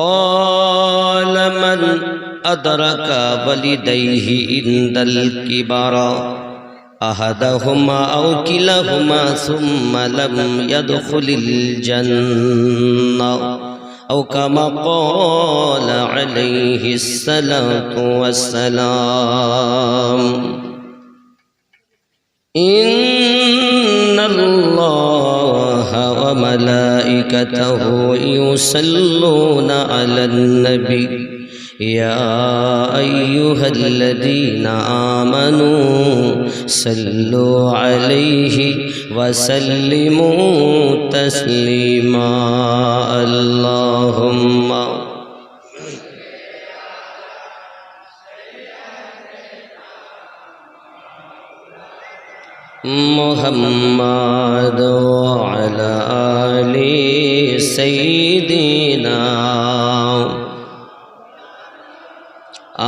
قال من أدرك والديه عند الكبر أحدهما أو كلاهما ثم لم يدخل الجنة أو كما قال عليه الصلاة والسلام إن الله وملائكته يصلون على النبي يا أيها الذين آمنوا صلوا عليه وسلموا تسليما اللهم محمد وعلى آل سيدنا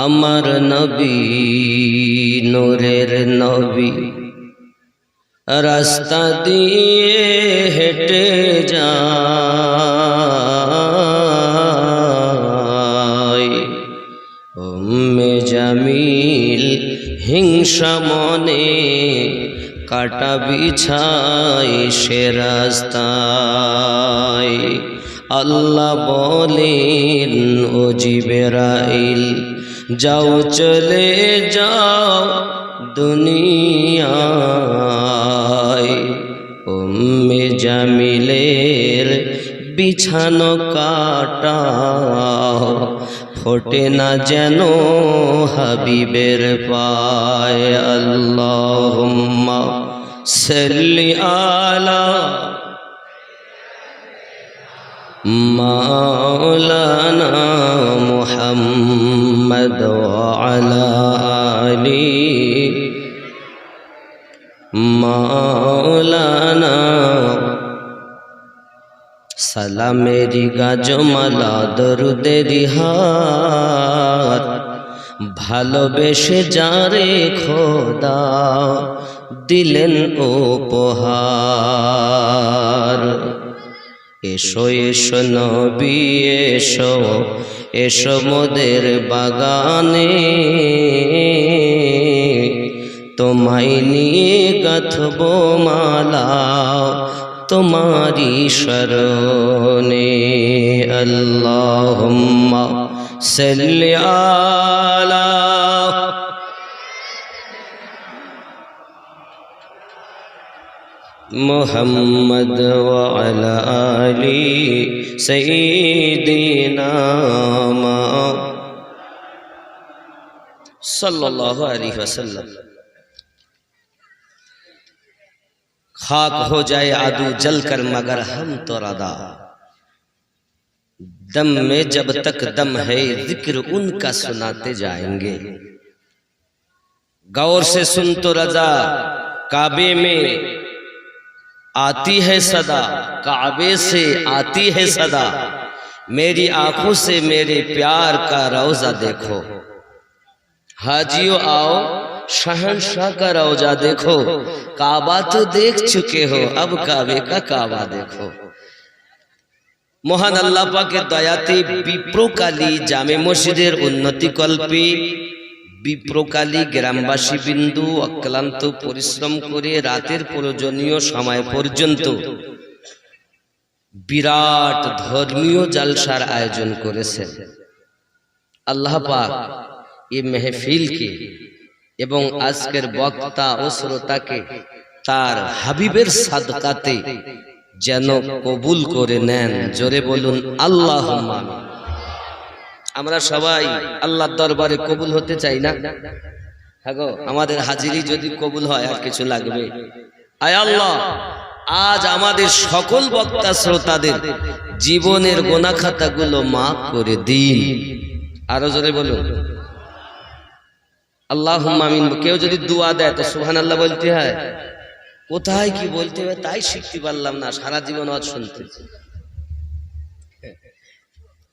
আমার নবী নূরের নবী রাস্তা দিয়ে হেঁটে যায় উম্মে জামিল হিংসা মনে কাটা বিছায় সে রাস্তায় আল্লাহ বলেন ও জিবরাইল যাও চলে যাও দুনিয়ায় উম্মে জামিলের বিছানো কাটাও ফোটে না যেন হাবিবের পায় আল্লাহুম্মা সাল্লি আলা মাওলানা মুহাম্মদ ওয়া আলা আলি মাওলানা সালামেরি গাজমালা দরুদেরি হাত ভালোবেসে যারে খোদা দিলেন উপহার এসো এসো নবী এসো এসো মোদের বাগানে তোমায় নিয়ে গাঁথব মালা তোমারি শরণে আল্লাহুম্মা সাল্লি আলা মুহাম্মদ ওয়া আলা আলি সাইয়্যিদিনা সাল্লাল্লাহু আলাইহি ওয়াসাল্লাম खाक हो जाए आदू जलकर मगर हम तो रदा दम में जब तक दम है जिक्र उनका सुनाते जाएंगे गौर से सुन तो रजा काबे में आती है सदा काबे से आती है सदा मेरी आंखों से मेरे प्यार का रोजा देखो हाजियों आओ शहंशाह का रौजा देखो काबा तो देख चुके हो अब काबे का काबा देखो মহান আল্লাহ পাকের দয়াতে বিপ্রকালী জামে মসজিদের উন্নতি কল্পে বিপ্রকালী গ্রামবাসী বিন্দু অক্লান্ত পরিশ্রম করে রাতের প্রয়োজনীয় সময় পর্যন্ত বিরাট ধর্মীয় জালসার আয়োজন করেছেন আল্লাহ পাক এই মেহফিলকে এবং আজকের বক্তা ও শ্রোতাকে তার হাবিবের সাদকাতে যেন কবুল করে নেন জোরে বলুন আল্লাহুম্মা আমিন আমরা সবাই আল্লাহর দরবারে কবুল হতে চাই না হ্যাঁ গো আমাদের হাজিরি যদি কবুল হয় আর কিছু লাগবে আয় আল্লাহ আজ আমাদের সকল বক্তা শ্রোতাদের জীবনের গুনাহ খাতাগুলো মাফ করে দিন আরো জোরে বলুন আল্লাহুম্মা আমিন কেউ যদি দোয়া দেয় তো সুবহানাল্লাহ বলতে হয় কোথায় কি বলতে হবে তাই শিখতে পারলাম না সারা জীবন ওয়াজ শুনতে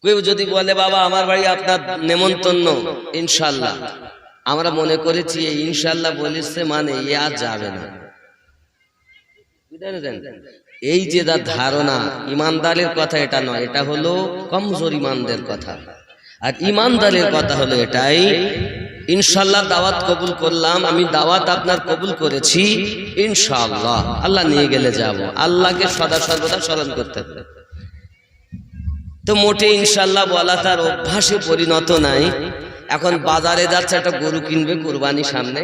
কেউ যদি বলে বাবা আমার বাড়ি আপনার নেমন্তন্ন ইনশাআল্লাহ আমরা মনে করেছি এই ইনশাআল্লাহ বলেছে মানে ইয়া যাবে না এই যে ধারণা ইমানদারের কথা এটা নয়, এটা হলো কমজোর ইমানদের কথা। আর ইমানদারের কথা হলো এটাই, ইনশাআল্লাহ দাওয়াত কবুল করলাম, আমি দাওয়াত আপনার কবুল করেছি, ইনশাআল্লাহ আল্লাহ নিয়ে গেলে যাব। আল্লাহকে সদা সর্বদা স্মরণ করতে হবে। তো মোটে ইনশাআল্লাহ বলা তার অভ্যাসে পরিণত নাই। এখন বাজারে যাচ্ছে, একটা গরু কিনবে কুরবানি সামনে,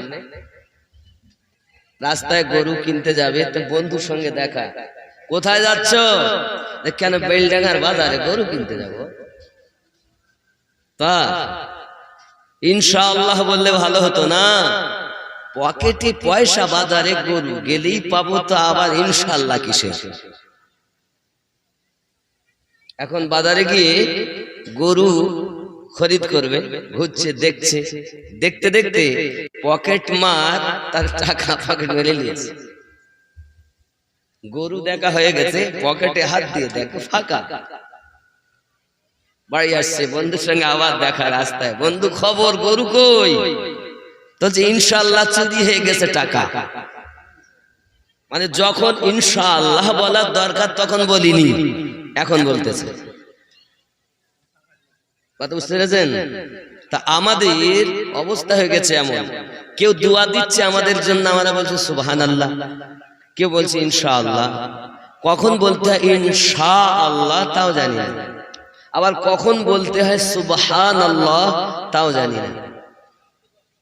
রাস্তায় গরু কিনতে যাবে, তো বন্ধুর সঙ্গে দেখা, কোথায় যাচ্ছ? কেন? বেলডাঙ্গার বাজারে গরু কিনতে যাব। তা ইনশাআল্লাহ বললে ভালো হতো না? পকেটে পয়সা, বাজারে গরু গেলেই পাবো, তো আবার ইনশাআল্লাহ কিসে? এখন বাজারে গিয়ে গরু খরিদ করবে, ঘুরছে, দেখছে, দেখতে দেখতে পকেট মার তার টাকা পকেট মেরে নিয়েছে। গরু দেখা হয়ে গেছে, পকেটে হাত দিয়ে দেখে ফাঁকা। বাড়ি আসছে, বন্ধুর সঙ্গে আবার দেখা রাস্তায়, বন্ধু খবর, গরু কই? তো ইনশাআল্লাহ চুরি হয়ে গেছে টাকা। মানে যখন ইনশাআল্লাহ বলার দরকার তখন বলিনি, এখন বলতেছে। কথা বুঝতে পেরেছেন? তা আমাদের অবস্থা হয়ে গেছে এমন, কেউ দোয়া দিচ্ছে আমাদের জন্য, আমরা বলছি সুবহানাল্লাহ, কেউ বলছে ইনশাআল্লাহ। কখন বলতে হয় ইনশাআল্লাহ তাও জানি না, আবার কখন বলতে হয় সুবহানাল্লাহ তাও জানি না।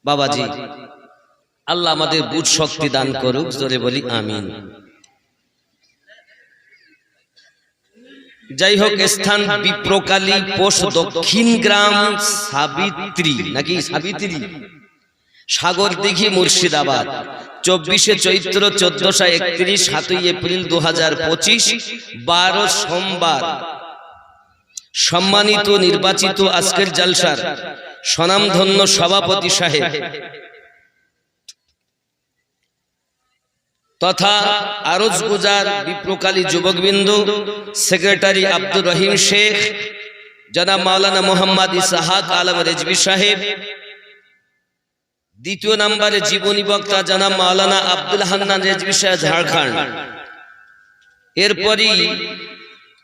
বাবাজি, আল্লাহ আমাদের বুঝ শক্তি দান করুক, জোরে বলি আমিন। যাই হোক, স্থান বিপ্রকালী, পোস্ট দক্ষিণ গ্রাম, সাবিত্রী নাকি সাবিত্রী, সাগরদিঘি, মুর্শিদাবাদ। 24শে চৈত্র 1431, 7ই এপ্রিল 2025, 12 সোমবার। সম্মানিত নির্বাচিত আজকের জালসার স্বনামধন্য সভাপতি সাহেব তথা আরজ গুজার বিপ্রকালী যুবকবৃন্দ, সেক্রেটারি আব্দুর রহিম শেখ, জনাব মাওলানা মোহাম্মদ ইসহাক আলম রেজভী সাহেব, দ্বিতীয় নম্বরে জীবনী বক্তা জনাব মাওলানা আব্দুল হান্নান রেজভী সাহেব, ঝাড়খণ্ড। এরপরই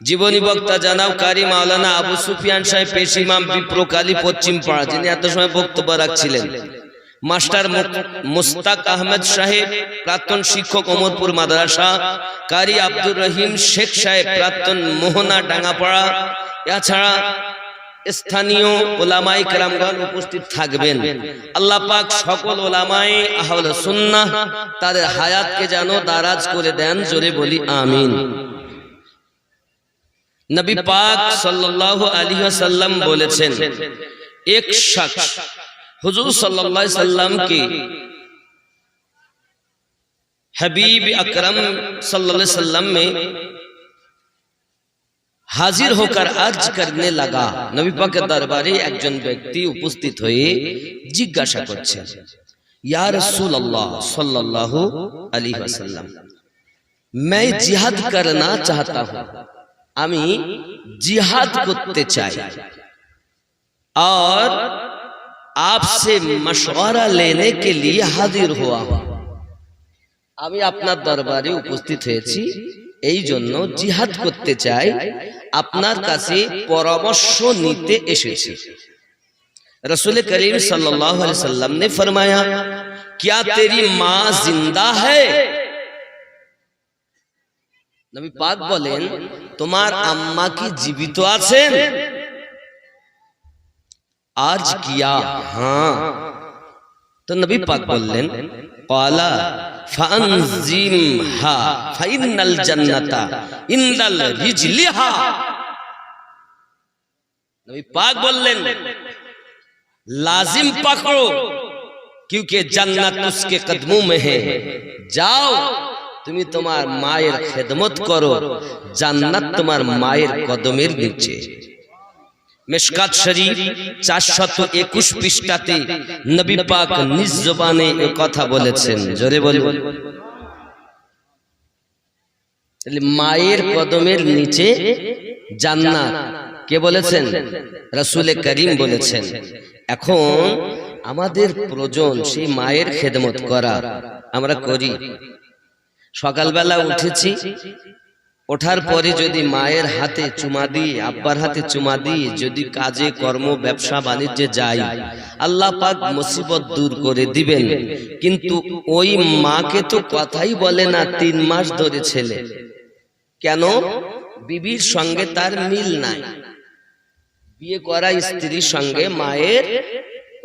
জীবনী বক্তা জনাব কারি মাওলানা আবু সুফিয়ান সাহেব, পেশ ইমাম, বিপ্রকালী, পশ্চিম পাড়া, যিনি এত সময় বক্তব্য রাখছিলেন। মাস্টার মুস্তাক আহমেদ সাহেব, প্রাক্তন শিক্ষক, ওমরপুর মাদ্রাসা। কারি আব্দুর রহিম শেখ সাহেব, প্রাক্তন মোহনা, ডাঙ্গাপাড়া। এছাড়া স্থানীয় ওলামায়ে কেরামগণ উপস্থিত থাকবেন। আল্লাহ পাক সকল ওলামায়ে আহলে সুন্নাহ তাদের হায়াতকে যেন দারাজ করে দেন, জোরে বলি আমিন। নবী পাক সাল্লাল্লাহু আলাইহি ওয়াসাল্লাম বলেছেন, এক শখস हुजूर सल्लल्लाहु अलैहि वसल्लम के हबीब अकरम सल्लल्लाहु अलैहि वसल्लम में हाजिर होकर अर्ज करने लगा। नबी पाक के दरबारे একজন ব্যক্তি উপস্থিত হয়ে জিজ্ঞাসা করছেন, ইয়া রাসূলুল্লাহ सल्लल्लाहु अलैहि वसल्लम, मैं जिहाद करना चाहता हूं, আমি जिहाद করতে চাই, और आपसे मशवरा लेने के लिए हाजिर हुआ हूं। আমি আপনার দরবারে উপস্থিত হয়েছি এই জন্য, জিহাদ করতে চাই, আপনার কাছে পরামর্শ নিতে এসেছি। रसूल करीम सल्लल्लाहु अलैहि वसल्लम ने फरमाया, क्या तेरी मां जिंदा है? নবী পাক বলেন, তোমার আম্মা কি জীবিত আছেন? आज किया, हाँ। तो नबी पाक बोलें, क़ाला फ़अन्ज़िमहा फ़इन्नल जन्नता इंदल रिजलिहा। नबी पाक बोलें, लाजिम पकड़ो, क्योंकि जन्नत उसके कदमों में है। जाओ, তুমি তোমার মায়ের খেদমত করো, জান্নাত তোমার মায়ের কদমের নিচে। মিশকাত শরীফ 421 পৃষ্ঠাতে নবী পাক নিজ জবানে এই কথা বলেছেন, জোরে বলুন। তাহলে মায়ের কদমের নিচে জান্নাত কে বলেছেন? রাসূল করিম বলেছেন। এখন আমাদের প্রয়োজন সেই মায়ের খেদমত করা, আমরা করি। সকালবেলা উঠেছি, ওঠার পরে যদি মায়ের হাতে চুমা দিয়ে, আব্বার হাতে চুমা দিয়ে যদি কাজে কর্ম ব্যবসা বাণিজ্যে যাই, আল্লাহ পাক মুসিবত দূর করে দিবেন। কিন্তু ওই মাকে তো কথাই বলে না 3 মাস ধরে ছেলে। কেন? বিবির সঙ্গে তার মিল নাই। বিয়ে করা স্ত্রীর সঙ্গে মায়ের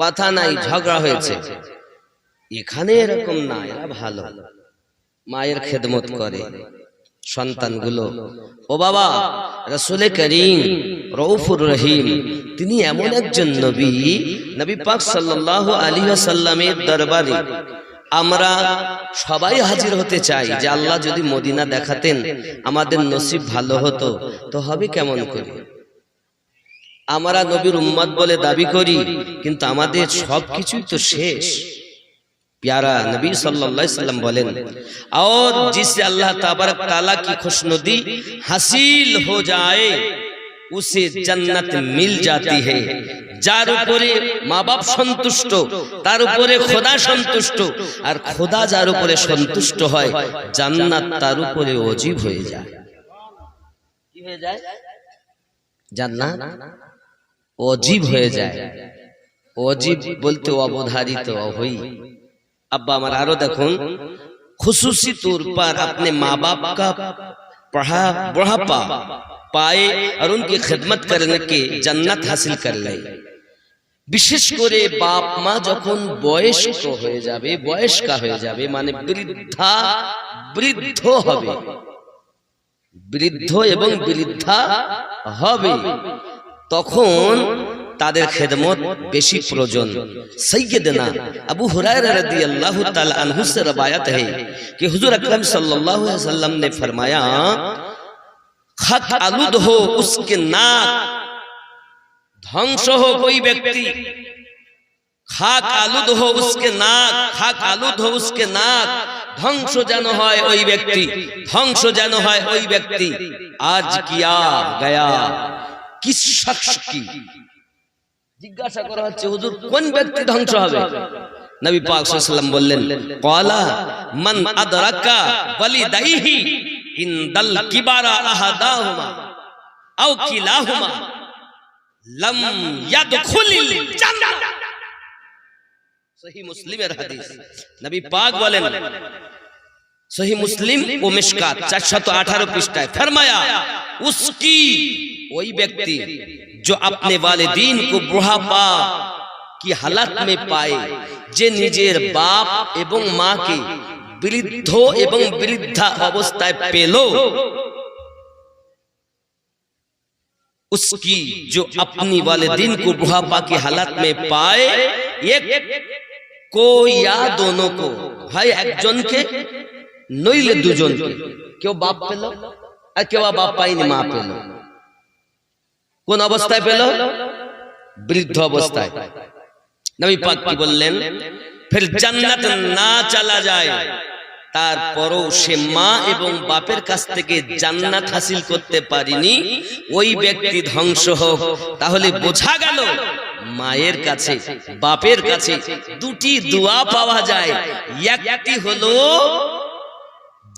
কথা নাই, ঝগড়া হয়েছে। এখানে এরকম না, এরা ভালো, মায়ের খেদমত করে সন্তানগুলো। ও বাবা, রাসূলে করিম রউফুর রহিম তিনি এমন একজন নবী, নবী পাক সাল্লাল্লাহু আলাইহি ওয়াসাল্লামের দরবারে আমরা সবাই হাজির হতে চাই যে আল্লাহ যদি মদিনা দেখাতেন আমাদের নসিব ভালো হতো। তো হবে কেমন করে? আমরা নবীর উম্মত বলে দাবি করি, কিন্তু আমাদের সবকিছুই তো শেষ। प्यारा नबी सल्लल्लाहु अलैहि वसल्लम बोलें, और जिसे अल्लाह तबारक ताला की खुशनुदी हासिल हो जाए उसे जन्नत मिल जाती है। जार उपरे माँ बाप संतुष्ट, तार उपरे खुदा संतुष्ट, और खुदा जार उपरे संतुष्ट है जन्नत तार उपरे वाजिब हो जाए। की हो जाए? जन्नत वाजिब हो जाए। वाजिब बोलते अवधारित हुई। अब्बा हमारा आरो देखुन, खुसूसी तौर पर अपने माँ बाप का बुढ़ापा पाए और उनकी खिदमत करने के जन्नत हासिल कर ले। विशेष करे बाप माँ जखन बयस्क হয়ে যাবে, বয়স্কা হয়ে যাবে মানে বৃদ্ধ হবে, বৃদ্ধ এবং বৃদ্ধা হবে, তখন তাদের খেদমত বেশি প্রয়োজন। सैयदना अबू हुरैरा रदियल्लाहु ताला अन्हु से रवायत है कि हुजूर अकरम सल्लल्लाहु अलैहि वसल्लम ने फरमाया, खाक आलूद हो उसके नाक, ध्वंस हो कोई व्यक्ति, खाक आलूद हो उसके नाक, खाक आलूद हो उसके नाक, ধ্বংস যেন হয় ওই ব্যক্তি, ধ্বংস যেন হয় ওই ব্যক্তি। आज किया गया किस शख्स की, জিজ্ঞাসা করা হচ্ছে হুজুর কোন ব্যক্তি ধ্বংস হবে? নবী পাক সাল্লাল্লাহু আলাইহি ওয়াসাল্লাম বললেন, ক্বালা মান আদরাকা ওয়ালিদাইহি ইনদাল কিবারা আহাদাহুমা আও কিলাহুমা লাম ইয়াদখুলিল জান্নাহ। সহিহ মুসলিমের হাদিস। নবী পাক বলেন, सही मुस्लिम व मिशकात 418 पृष्ठाएं, फरमाया उसकी वही व्यक्ति जो अपने वालिदीन को बुढ़ापा की हालत में पाए, जे निजेर बाप एवं माँ के वृद्ध एवं वृद्धा अवस्थाय पेलो, उसकी जो अपनी वालिदीन को बुढ़ापा की हालत में पाए, एक को या दोनों को, भाई एक जन के নইলে দুজনকে, কেউ বাপ পেল আর কেউ বাপ পাইনি, মা পেল। কোন অবস্থায় পেল? বৃদ্ধ অবস্থায়। নবী পাক কি বললেন, ফির জান্নাত না চলা যায়, তারপরও সে মা এবং বাপের কাছ থেকে জান্নাত হাসিল করতে পারেনি, ওই ব্যক্তি ধ্বংস হোক। তাহলে বোঝা গেল মায়ের কাছে বাপের কাছে দুটি দোয়া পাওয়া যায়। একটি হলো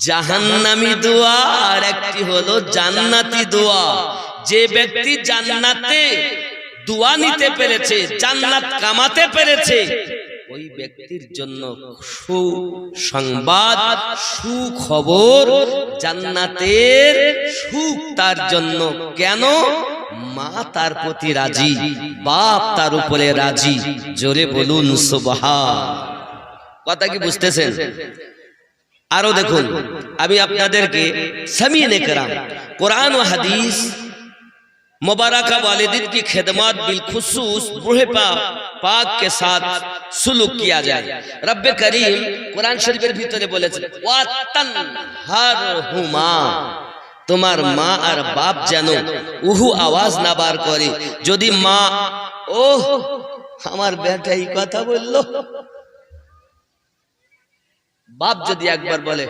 জাহান্নামী দোয়া আর একটি হলো জান্নাতি দোয়া। যে ব্যক্তি জান্নাতে দোয়া নিতে পেরেছে, জান্নাত কামাতে পেরেছে, ওই ব্যক্তির জন্য সুসংবাদ, সুখবর, জান্নাতের সুখ তার জন্য। কেন? মা তার প্রতি রাজি, বাপ তার উপরে রাজি। জোরে বলুন সুবহান। কথা কি বুঝতেছেন? আরো দেখুন, আমি আপনাদেরকে সামিনে کرام कुरान व हदीस मुबारका वालिदिन की खिदमत बिलखुसूस बूढ़े पाक के साथ सुलूक किया जाए। रब्बे करीम कुरान शरीफের ভিতরে বলেছেন, ওয়াতানহারহুমা, তোমার মা আর বাপ যেন উহু আওয়াজ না বার করে। যদি মা, ও আমার বেটা এই কথা বললো, বাপ যদি একবার বলে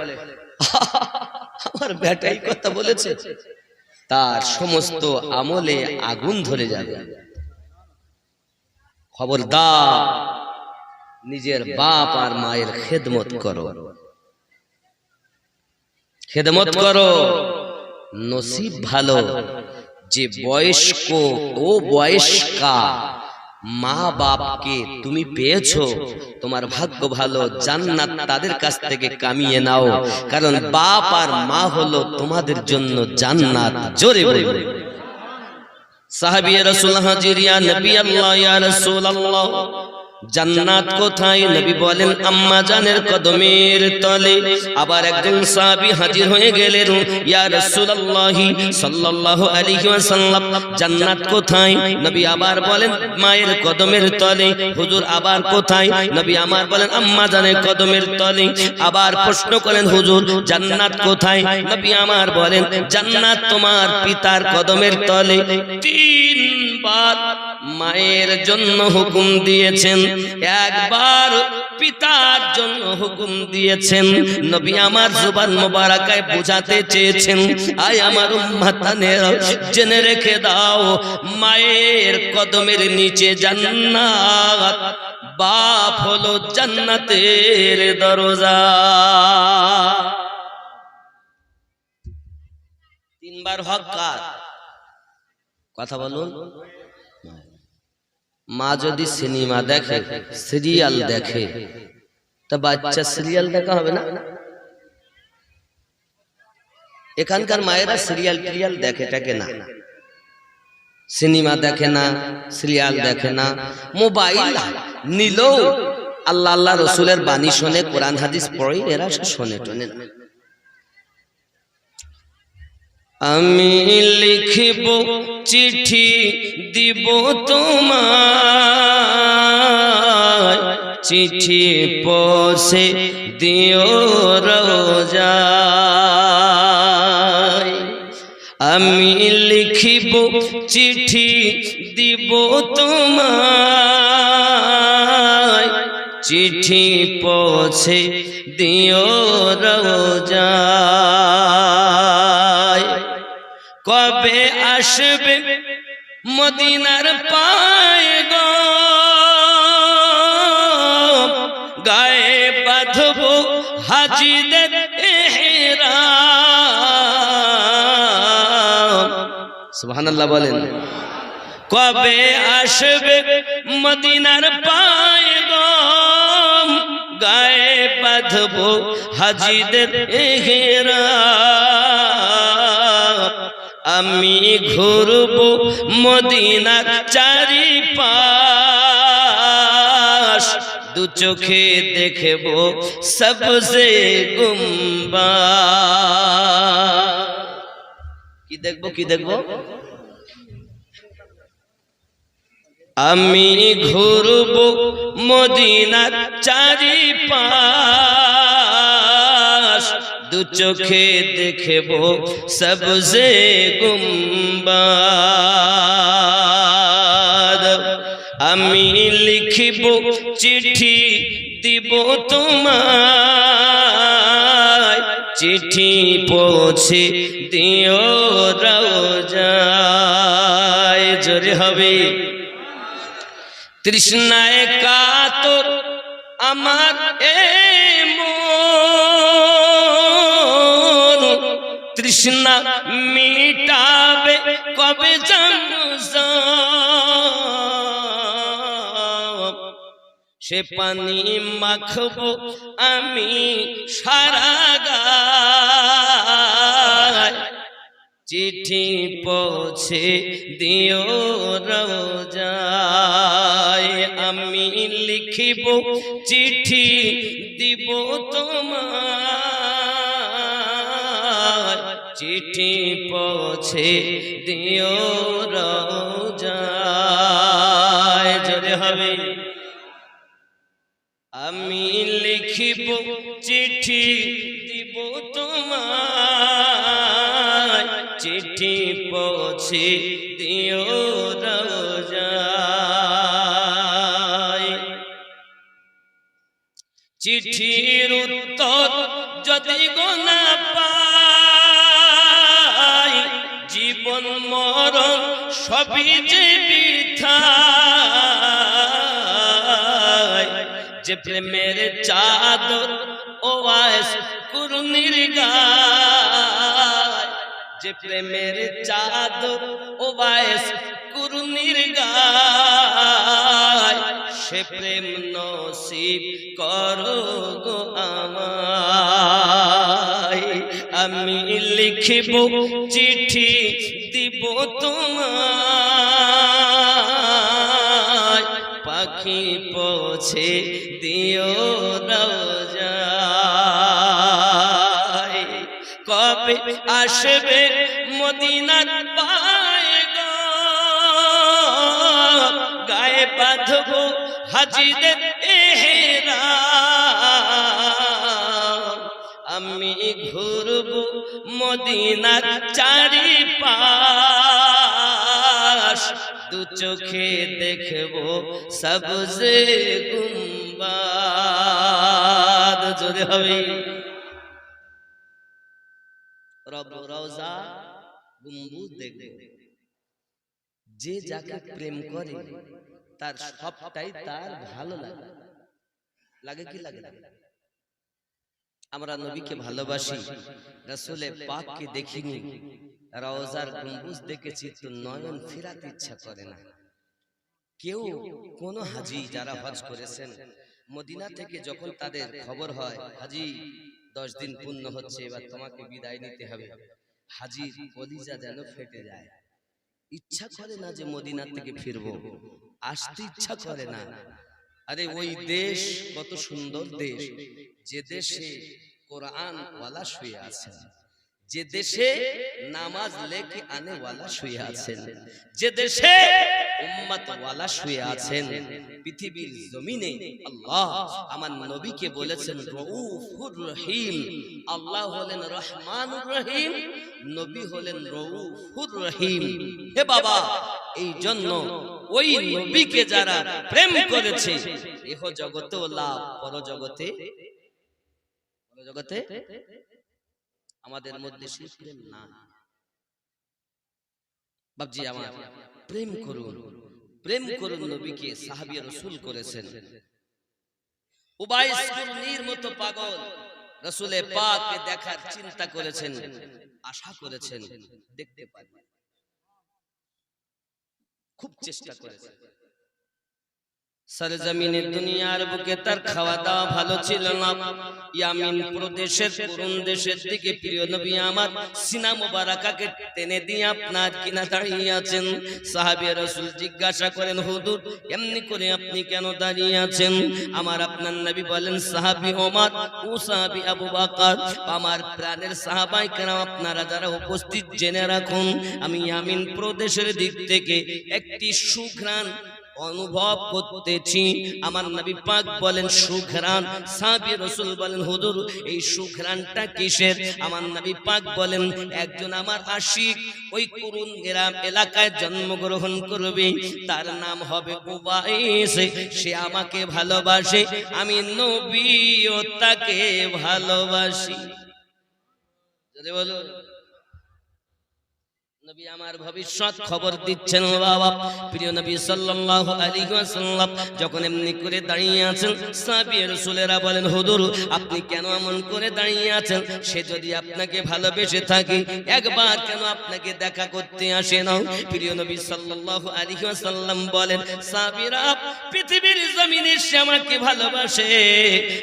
আমার বেটা এই কথা বলেছে, তার সমস্ত আমলে আগুন ধরে যাবে। খবরদার নিজের বাপ আর মায়ের খেদমত করো, খেদমত করো। নসিব ভালো যে বয়স্ক ও বয়স্কা মা বাপকে তুমি পেয়েছো, তোমার ভাগ্য ভালো, জান্নাত তাদের কাছ থেকে কামিয়ে নাও, কারণ বাপ আর মা হলো তোমাদের জন্য জান্নাত। জোরে বলবে সাহাবী রাসূল হাজির, ইয়া নবী আল্লাহ, ইয়া রাসূল আল্লাহ, জান্নাত কোথায়? নবী বলেন আম্মা জানের কদমের তলে। আবার একজন সাহাবী হাজির হয়ে গেলেন, ইয়া রাসূলুল্লাহ সাল্লাল্লাহু আলাইহি ওয়াসাল্লাম, জান্নাত কোথায়? নবী আবার বলেন মায়ের কদমের তলে। হুজুর আবার কোথায়? নবী আমার বলেন আম্মা জানের কদমের তলে। আবার প্রশ্ন করেন হুজুর জান্নাত কোথায়? নবী আমার বলেন জান্নাত তোমার পিতার কদমের তলে। তিনবার মায়ের জন্য হুকুম দিয়েছেন, একবার পিতার জন্য হুকুম দিয়েছেন। নবী আমার জবান মোবারকায় বোঝাতে চেয়েছেন, আয় আমার উম্মতানেরা জেনে রেখে দাও, মায়ের কদমের নিচে জান্নাত, বাপ হলো জান্নাতের দরজা। তিনবার হক কার? কথা বলুন। মা যদি সিনেমা দেখে, সিরিয়াল দেখে, তা বাচ্চা সিরিয়াল দেখা হবে না? এখানকার মায়েরা সিরিয়াল টিরিয়াল দেখে টাকে না, সিনেমা দেখে না, সিরিয়াল দেখে না, মোবাইল নিলেও আল্লাহ আল্লাহ রসুলের বাণী শোনে, কোরআন হাদিস পড়ে, এরা শোনে টোনে না। আমি লিখিব চিঠি দিব তোমায়, চিঠি পৌঁছে দিও রোজায়। আমি লিখিব চিঠি দিব তোমায়, চিঠি পৌঁছে দিও রোজায়। কবে আসবে মদিনার পয়গম, গায়ে বাঁধব হাজিদের ইহরাম। সুবহানাল্লাহ বলেন। কবে আসবে মদিনার পয়গম, গায়ে বাঁধব হাজিদের ইহরাম। আমি ঘুরব মদিনার চারিপাশ, দু চোখে দেখব সবজে গুম্বাদ। কি দেখব? কি দেখব? আমি ঘুরব মদিনার চারিপাশ, দু চোখে দেখব সবজে গুম্বাদ। আমি লিখিব চিঠি দিব তোমায়, চিঠি পৌঁছে দিও রোজায়। জোরে হবে। তৃষ্ণায় কাতর আমার এ মন, তৃষ্ণা মিটাবে কবে জমজম, সে পানি মাখবো আমি সারা গায়, চিঠি পৌঁছে দিও রোজায়। আমি লিখিব চিঠি দিব তোমায়, চিঠি পৌঁছে দিও রোজায়। জোরে হবে। আমি লিখিব চিঠি দিব তোমায়, চিঠি পৌঁছে দিও রোজায়। চিঠির উত্তর যদি গো না পাই, জীবন মরণ সবই যে বৃথা। যে প্রেমের চাদর ওয়াইস কুরনির গায়, যে যে প্রেমের চাদর ওবায়েস কুরনির গায়, সে প্রেম নসিব করো গো আমায়। আমি লিখিব চিঠি দিব তোমায়, পাখি পৌঁছে দিও রওজায়। কবে আসবে মদিনার পায়ে গো, গায়ে বাঁধব হাজিদের এহরাম। আমি ঘুরব মদিনার চারিপাশ, দু চোখে দেখব সবজে গুম্বাদ। জোরে হবে রব রওজা গম্বুজ দেখব। যে যাকে প্রেম করে তার সবটাই তার ভালো লাগে। লাগে কি লাগে না? আমরা নবীকে ভালোবাসি, রাসূলে পাককে দেখিনি, রওজার গম্বুজ দেখেছি, তো নয়ন ফেরাতে ইচ্ছা করে না। কেউ কোন হাজী যারা হজ করেছেন, মদিনা থেকে যখন তাদের খবর হয় হাজী 10 দিন পূর্ণ হচ্ছে, এবার তোমাকে বিদায় নিতে হবে, হাজীর কলিজা যেন ফেটে যায়। ইচ্ছা করে না যে মদিনা থেকে ফিরবো, আসতে ইচ্ছা করে না। আরে ওই দেশ কত সুন্দর দেশ, যে দেশে কোরআন ওয়ালা শুয়ে আছেন, যে দেশে নামাজ লেখে আনে ওয়ালা শুয়ে আছেন, যে দেশে উম্মত ওয়ালা শুয়ে আছেন। পৃথিবীর জমিনে আল্লাহ আমার নবীকে বলেছেন রউফুর রহিম। আল্লাহ হলেন রহমানুর রহিম, নবী হলেন রউফুর রহিম। হে বাবা, এই জন্য ওই নবীকে যারা প্রেম করেছে, ইহ জগতেও লাভ, পরজগতে জগতে আমাদের মধ্যে সেই প্রেম না। বাবজি আমার প্রেম করুন, প্রেম করুন নবীকে। সাহাবী রাসূল করেছেন। উবাইস কুরনির মতো পাগল রাসূলে পাককে দেখার চিন্তা করেছেন, আশা করেছেন, দেখতে পারেন, খুব চেষ্টা করেছেন। সরজমিনের দুনিয়ার বুকে তার খাওয়া দাওয়া ভালো ছিল না। ইয়ামিন প্রদেশের কোন দেশের দিকে প্রিয় নবী আমার সিনা মুবারাকাকে টেনে দিয়ে আপনার কিনা দাঁড়িয়ে আছেন। সাহাবী রাসূল জিজ্ঞাসা করেন, হুজুর এমনি করে আপনি কেন দাঁড়িয়ে আছেন? আমার আপনার নবী বলেন, সাহাবী ওমর ও সাহাবী আবু বকর, আমার প্রাণের সাহাবায়ে কেরাম আপনারা যারা উপস্থিত, জেনে রাখুন আমি ইয়ামিন প্রদেশের দিক থেকে একটি সুঘ্রাণ অনুভব করতেছি। আমার নবী পাক বলেন সুঘ্রাণ। সাহাবী রাসূল বলেন, হুজুর এই সুঘ্রাণটা কিসের? আমার নবী পাক বলেন, একজন আমার আশিক ওই কুরুন গ্রাম এলাকায় জন্মগ্রহণ করবে, তার নাম হবে উবাইস। সে আমাকে ভালোবাসে, আমি নবীও তাকে ভালোবাসি। যদি বলো নবী আমার ভবিষ্যৎ খবর দিচ্ছেন। বাবা প্রিয় নবী সাল্লাল্লাহু আলাইহি ওয়াসাল্লাম যখন এমনি করে দাঁড়িয়ে আছেন, সাহাবী রাসূলেরা বলেন, হুজুর আপনি কেন এমন করে দাঁড়িয়ে আছেন? সে যদি আপনাকে ভালোবেসে থাকে, একবার কেন আপনাকে দেখা করতে আসে না? প্রিয় নবী সাল্লাল্লাহু আলাইহি ওয়াসাল্লাম বলেন, সাহাবীরা পৃথিবীর জমিনে সে আমাকে ভালোবাসে,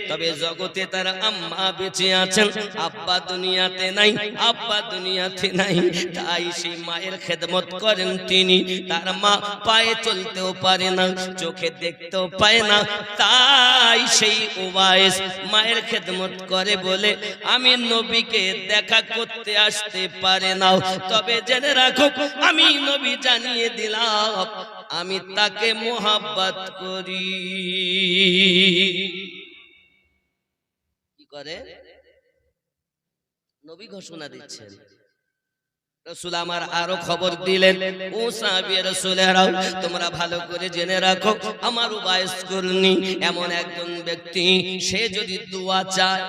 তবে জগতে তার আম্মা বেঁচে আছেন, আব্বা দুনিয়াতে নাই, আব্বা দুনিয়াতে নাই, তাই সে মায়ের খেদমত করেন তিনি। তার মা পায়ে চলতেও পারে না, চোখে দেখতেও পায় না, তাই সেই উবাইস মায়ের খেদমত করে বলে আমি নবীকে দেখা করতে আসতে পারে না। তবে জেনে রাখো, আমি নবী জানিয়ে দিলাম আমি তাকে মোহাব্বত করি। কি করে নবী ঘোষণা দিচ্ছেন। রাসূল আমার আরো খবর দিলেন, ও সাহাবী রাসূলেরা তোমরা ভালো করে জেনে রাখো, আমার উবাইস কুরনি এমন একজন ব্যক্তি, সে যদি দোয়া চায়,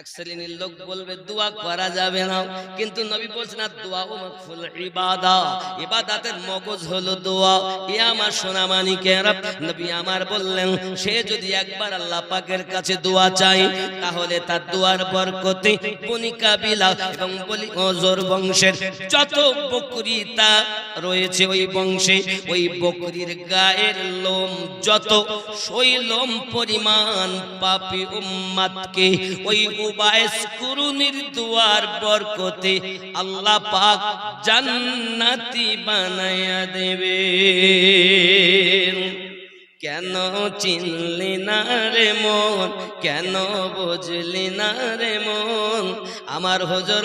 এক শ্রেণীর লোক বলবে দোয়া করা যাবে না, কিন্তু নবী বলছেন দোয়া ও মাকফুল ইবাদা, ইবাদতের মগজ হলো দোয়া। এ আমার সোনা মানিকেরা, নবী আমার বললেন সে যদি একবার আল্লাহ পাকের কাছে দোয়া চায় তাহলে তার দোয়ার বরকতে বনি কাবিলা এবং বনি ওজর বংশের যত বকরি তা রয়েছে ওই বংশে, ওই বকরির গায়ের লোম যত সেই লোম পরিমাণ পাপী উম্মতকে ওই উবাইস কুরুনির দুয়ার বরকতে আল্লাহ পাক জান্নাতি বানায়া দেবে। কেন চিনলি না রে মন, কেন বুঝলি না রে মন, আমার হুজুর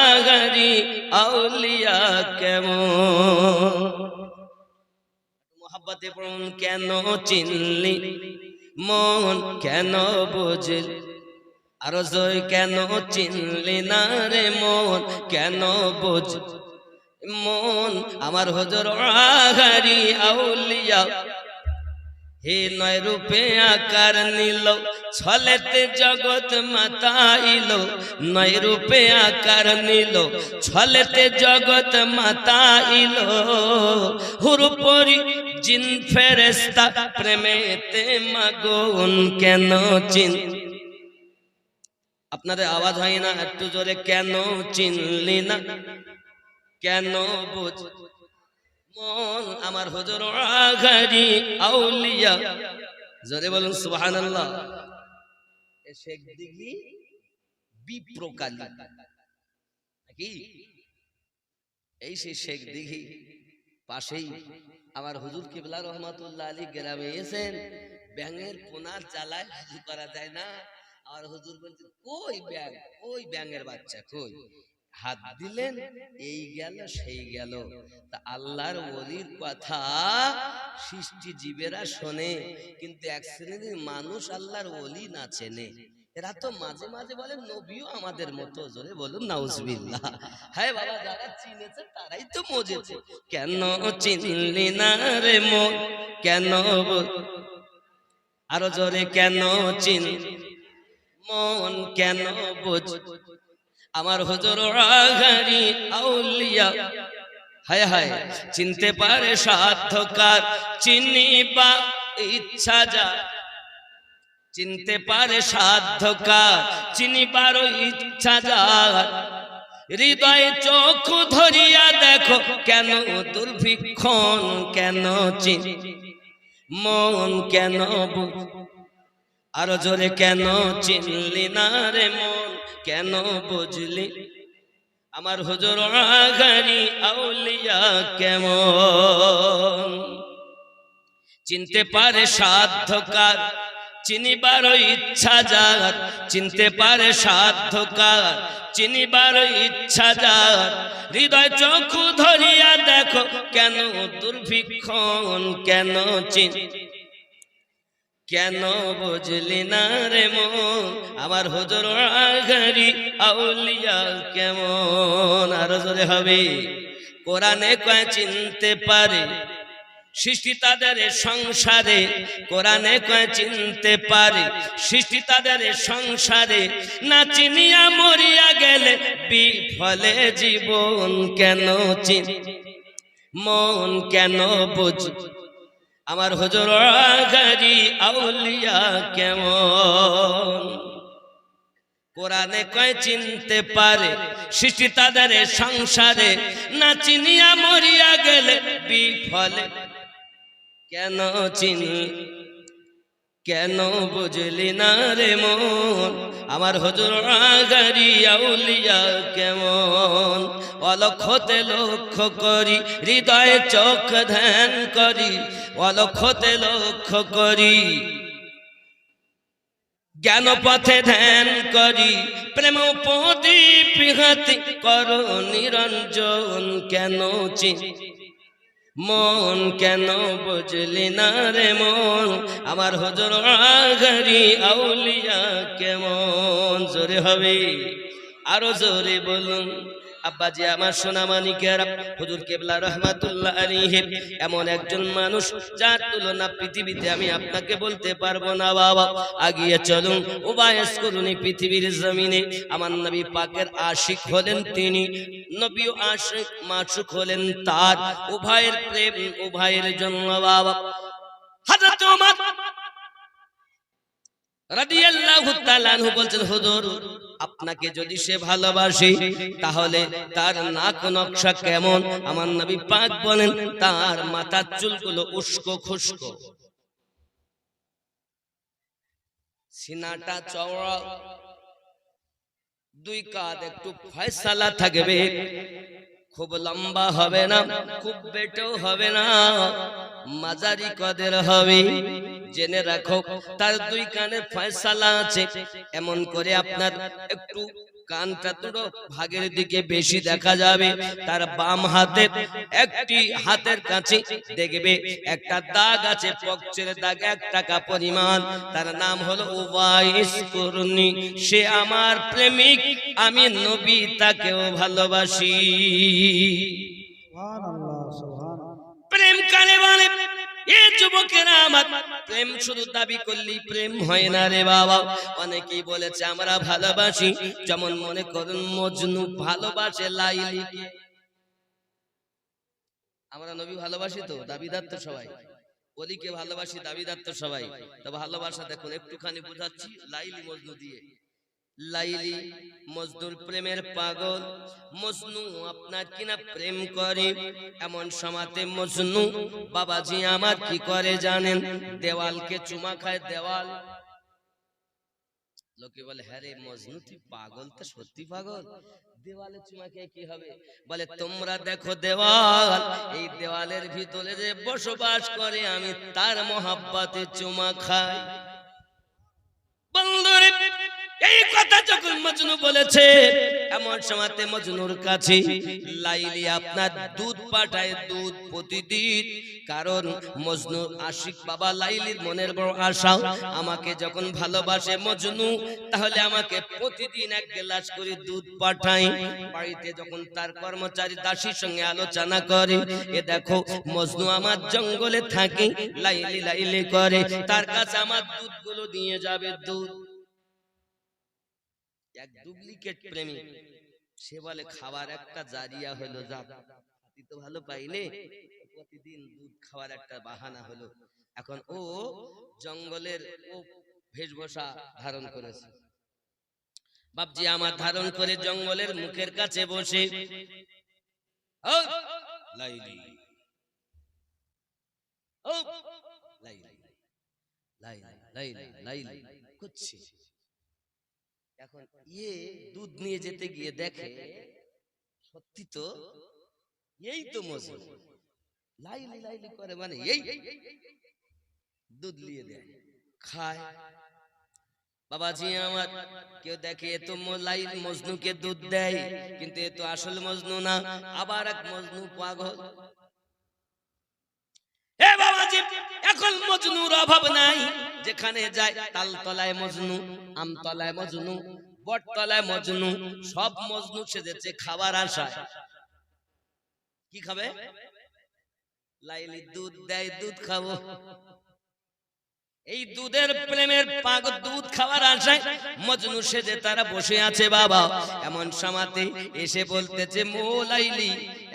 আগারি আউলিয়া কেমন। মোহাব্বতে পড়ুন, কেন চিনলি মন, কেন বুঝলি, আরো জয় কেন চিনলি না রে মন, কেন বুঝ মন, আমার হুজুর আগারি আউলিয়া। হে নয় রূপে আকার নিল, ছলেতে জগৎ মাতাইল, নয় রূপে আকার নিল, ছলেতে জগৎ মাতাইল, হুরুপরি জিন ফেরেশতা প্রেমেতে মাগুন কেন চিন। আপনাদের আওয়াজ হয় না একটু জোরে, কেন চিনলি না, কেন বুঝ মন, আমার হুজুর আগারি আউলিয়া। জোরে বলুন সুবহানাল্লাহ। শেখ দিঘি বিপ্রকালী নাকি, এই সেই শেখ দিঘি পাশেই আমার হুজুর কিবলা রহমাতুল্লাহ আলী গ্রামে এসেন। ব্যাঙের পোনার জ্বালায় হুজুর করা যায় না। আর হুজুর বলছে কই ব্যাঙ, ওই ব্যাঙের বাচ্চা কই, হাত দিলেন এই গেল সেই গেল। তা আল্লাহর ওলির কথা সৃষ্টি জীবেরা শোনে, কিন্তু এক শ্রেণীর মানুষ আল্লাহর ওলি না চেনে। এরা তো মাঝে মাঝে বলে নবীও আমাদের মতো। জোরে বলুন নাউজুবিল্লাহ। হ্যাঁ বাবা, যারা চিনেছে তারাই তো মজেছে। কেন চিনলি না রে মন, কেন আরো জোরে, কেন চিন মন, কেন বুঝ আমার হুজুর আগারি আউলিয়া। হায় হায়, চিনতে পারে সাধ্যকার, চিনিবা ইচ্ছা যা, চিনতে পারে সাধ্যকার, চিনিবার ইচ্ছা যার, হৃদয়ে চোখ ধরিয়া দেখো কেন দুর্ভিক্ষণ, কেন চিন মন, কেন আরো জোরে, কেন চিনলি না রে মন, কেন বুঝলি আমার হুজুর আগারি আউলিয়া কেমন। চিনতে পারে সাধ্যকার, চিনিবার ইচ্ছা যার, চিনতে পারে সাধ্যকার, চিনিবার ইচ্ছা যার, হৃদয় চক্ষু ধরিয়া দেখো কেন দুর্ভিক্ষণ, কেন চিন কেন বুঝলি না রে মন, আমার হুজুর আগারি আউলিয়া কেমন। আর জোরে হবে, কোরআনে কয় চিনতে পারে সৃষ্টি তাদের সংসারে, কোরআনে কয় চিনতে পারে সৃষ্টি তাদের সংসারে, না চিনিয়া মরিয়া গেলে বিফলে জীবন, কেন চিন মন, কেন বুঝ আমার হুজুর আগারি আউলিয়া কেমন। কোরআনে কয় চিনতে পারে সৃষ্টি তাদের সংসারে, না চিনিয়া মরিয়া গেলে বিফলে, কেন চিন কেন বুঝলি না রে মন, আমার হুজুর আগারি আউলিয়া কেমন। অলক্ষতে লক্ষ্য করি, হৃদয়ে চোখ ধ্যান করি, অলক্ষতে লক্ষ্য করি, জ্ঞান পথে ধ্যান করি, প্রেম প্রদীপ হাতে করো নিরঞ্জন, কেন চিন মন, কেন বুঝলি না রে মন, আমার হুজুর আগারি আউলিয়া কেমন। জোরে হবে, আরো জোরে বলুন, আব্বাজি আমার সোনামানিকেরা, হুজুর কেবলা রহমাতুল্লাহ আলাইহি এমন একজন মানুষ যার তুলনা পৃথিবীতে আমি আপনাকে বলতে পারবো না বাবা। আগিয়ে চলুন, উবায়েস করুন পৃথিবীর জমিনে আমার নবী পাকের আশিক হলেন তিনি, নবীও আশিক মাশুক হলেন তার। উভয়ের প্রেম উভয়ের জন্য বাবা। হযরত ওমর রাদিয়াল্লাহু তাআলা আনহু বলছেন, হুজুর আপনাকে যদি সে ভালোবাসে তাহলে তার নাক নকশা কেমন? আমার নবী পাক বলেন তার মাথার চুলগুলো উস্কো খুস্কো, সিনাটা চওড়া, দুই কাঁধ একটু ফয়সালা থাকবে, খুব লম্বা হবে না, খুব বেটেও হবে না, মাঝারি কদের হবে। জেনে রাখো তার দুই কানের ফয়সালা আছে, এমন করে আপনার একটু কানটা দুটো ভাগের দিকে বেশি দেখা যাবে। তার বাম হাতে একটি হাতের কাছে দেখবে একটা দাগ আছে, পকচের দাগ 1 টাকা পরিমাণ। তার নাম হলো উবাইস করুনি। সে আমার প্রেমিক, আমি নবী তাকেও ভালোবাসি। সুবহানাল্লাহ, সুবহানাল্লাহ। প্রেম কারে বলে? এ যুবকেরা আমার, প্রেম শুধু দাবি করলেই প্রেম হয় না রে বাবা। অনেকেই বলেছে আমরা ভালোবাসি, যেমন মনে করুন মজনু ভালোবাসে লাইলিকে। আমরা নবী ভালোবাসি তো, দাবিদার তো সবাই। ওলিকে ভালোবাসি, দাবিদার তো সবাই। তো ভালোবাসা দেখুন একটুখানি বুঝাচ্ছি লাইলি মজনু দিয়ে। লাইলি মজনুর প্রেমের পাগল, মজনু আপনার কিনা প্রেম করে। এমন সময়তে মজনু বাবাজি আমার কি করে জানেন? দেওয়ালকে চুমা খায়। দেওয়াল, লোকে বলে হ্যাঁ রে মজনু তুই পাগল, তো সত্যি পাগল। দেওয়ালে চুমা খেয়ে কি হবে? বলে তোমরা দেখো দেওয়াল, এই দেওয়ালের ভিতরে যে বসবাস করে আমি তার মহাব্বতে চুমা খাই। বন্ধুরে, এই কথা যখন মজনু বলেছে, এমন সময়তে মজনুর কাছে লাইলি আপনার দুধ পাঠায়, দুধ প্রতিদিন। কারণ মজনু আশিক বাবা লাইলির মনের বড় আশা, আমাকে যখন ভালোবাসে মজনু তাহলে আমাকে প্রতিদিন 1 গ্লাস করে দুধ পাঠায়। বাড়িতে যখন তার কর্মচারী দাসীর সঙ্গে আলোচনা করে, এ দেখো মজনু আমার জঙ্গলে থাকে, লাইলি লাইলি করে, তার কাছে আমার দুধগুলো নিয়ে যাবে। দুধ এক ডুপ্লিকেট প্রেমিক, সে বলে খাবার একটা জারিয়া হলো, যা তো ভালো পাইলে, প্রতিদিন দুধ খাওয়ার একটা বাহানা হলো। এখন ও জঙ্গলের ও বেশভূষা ধারণ করেছে, বাপজি আমার ধারণ করে জঙ্গলের মুখের কাছে বসে ও লাইলি ও লাইলি লাইলি লাইলি লাইলি করছে। এখন ইয়ে দুধ নিয়ে যেতে গিয়ে দেখে সত্যি তো এই তো মজনু, লাইলি লাইলি করে, মানে এই দুধ নিয়ে দেয়, খায়। বাবাজি আমার, কেউ দেখে এ তো লাইলি মজনুকে দুধ দেয়, কিন্তু এ তো আসল মজনু না, আবার এক মজনু পাগল। এ বাবাজি, এখন মজনুর অভাব নাই, যেখানে যায় তালতলায় মজনু, আমতলায় মজনু, বটতলায় মজনু, সব মজনু সেজেছে খাবার আশায়। কি খাবে? লাইলি দুধ দেয়, দুধ খাবো। এই দুধের প্রেমের পাগল, দুধ খাওয়ার আশায় মজনু সেজে তারা বসে আছে বাবা। এমন সময়তে এসে বলতেছে, মো লাইলি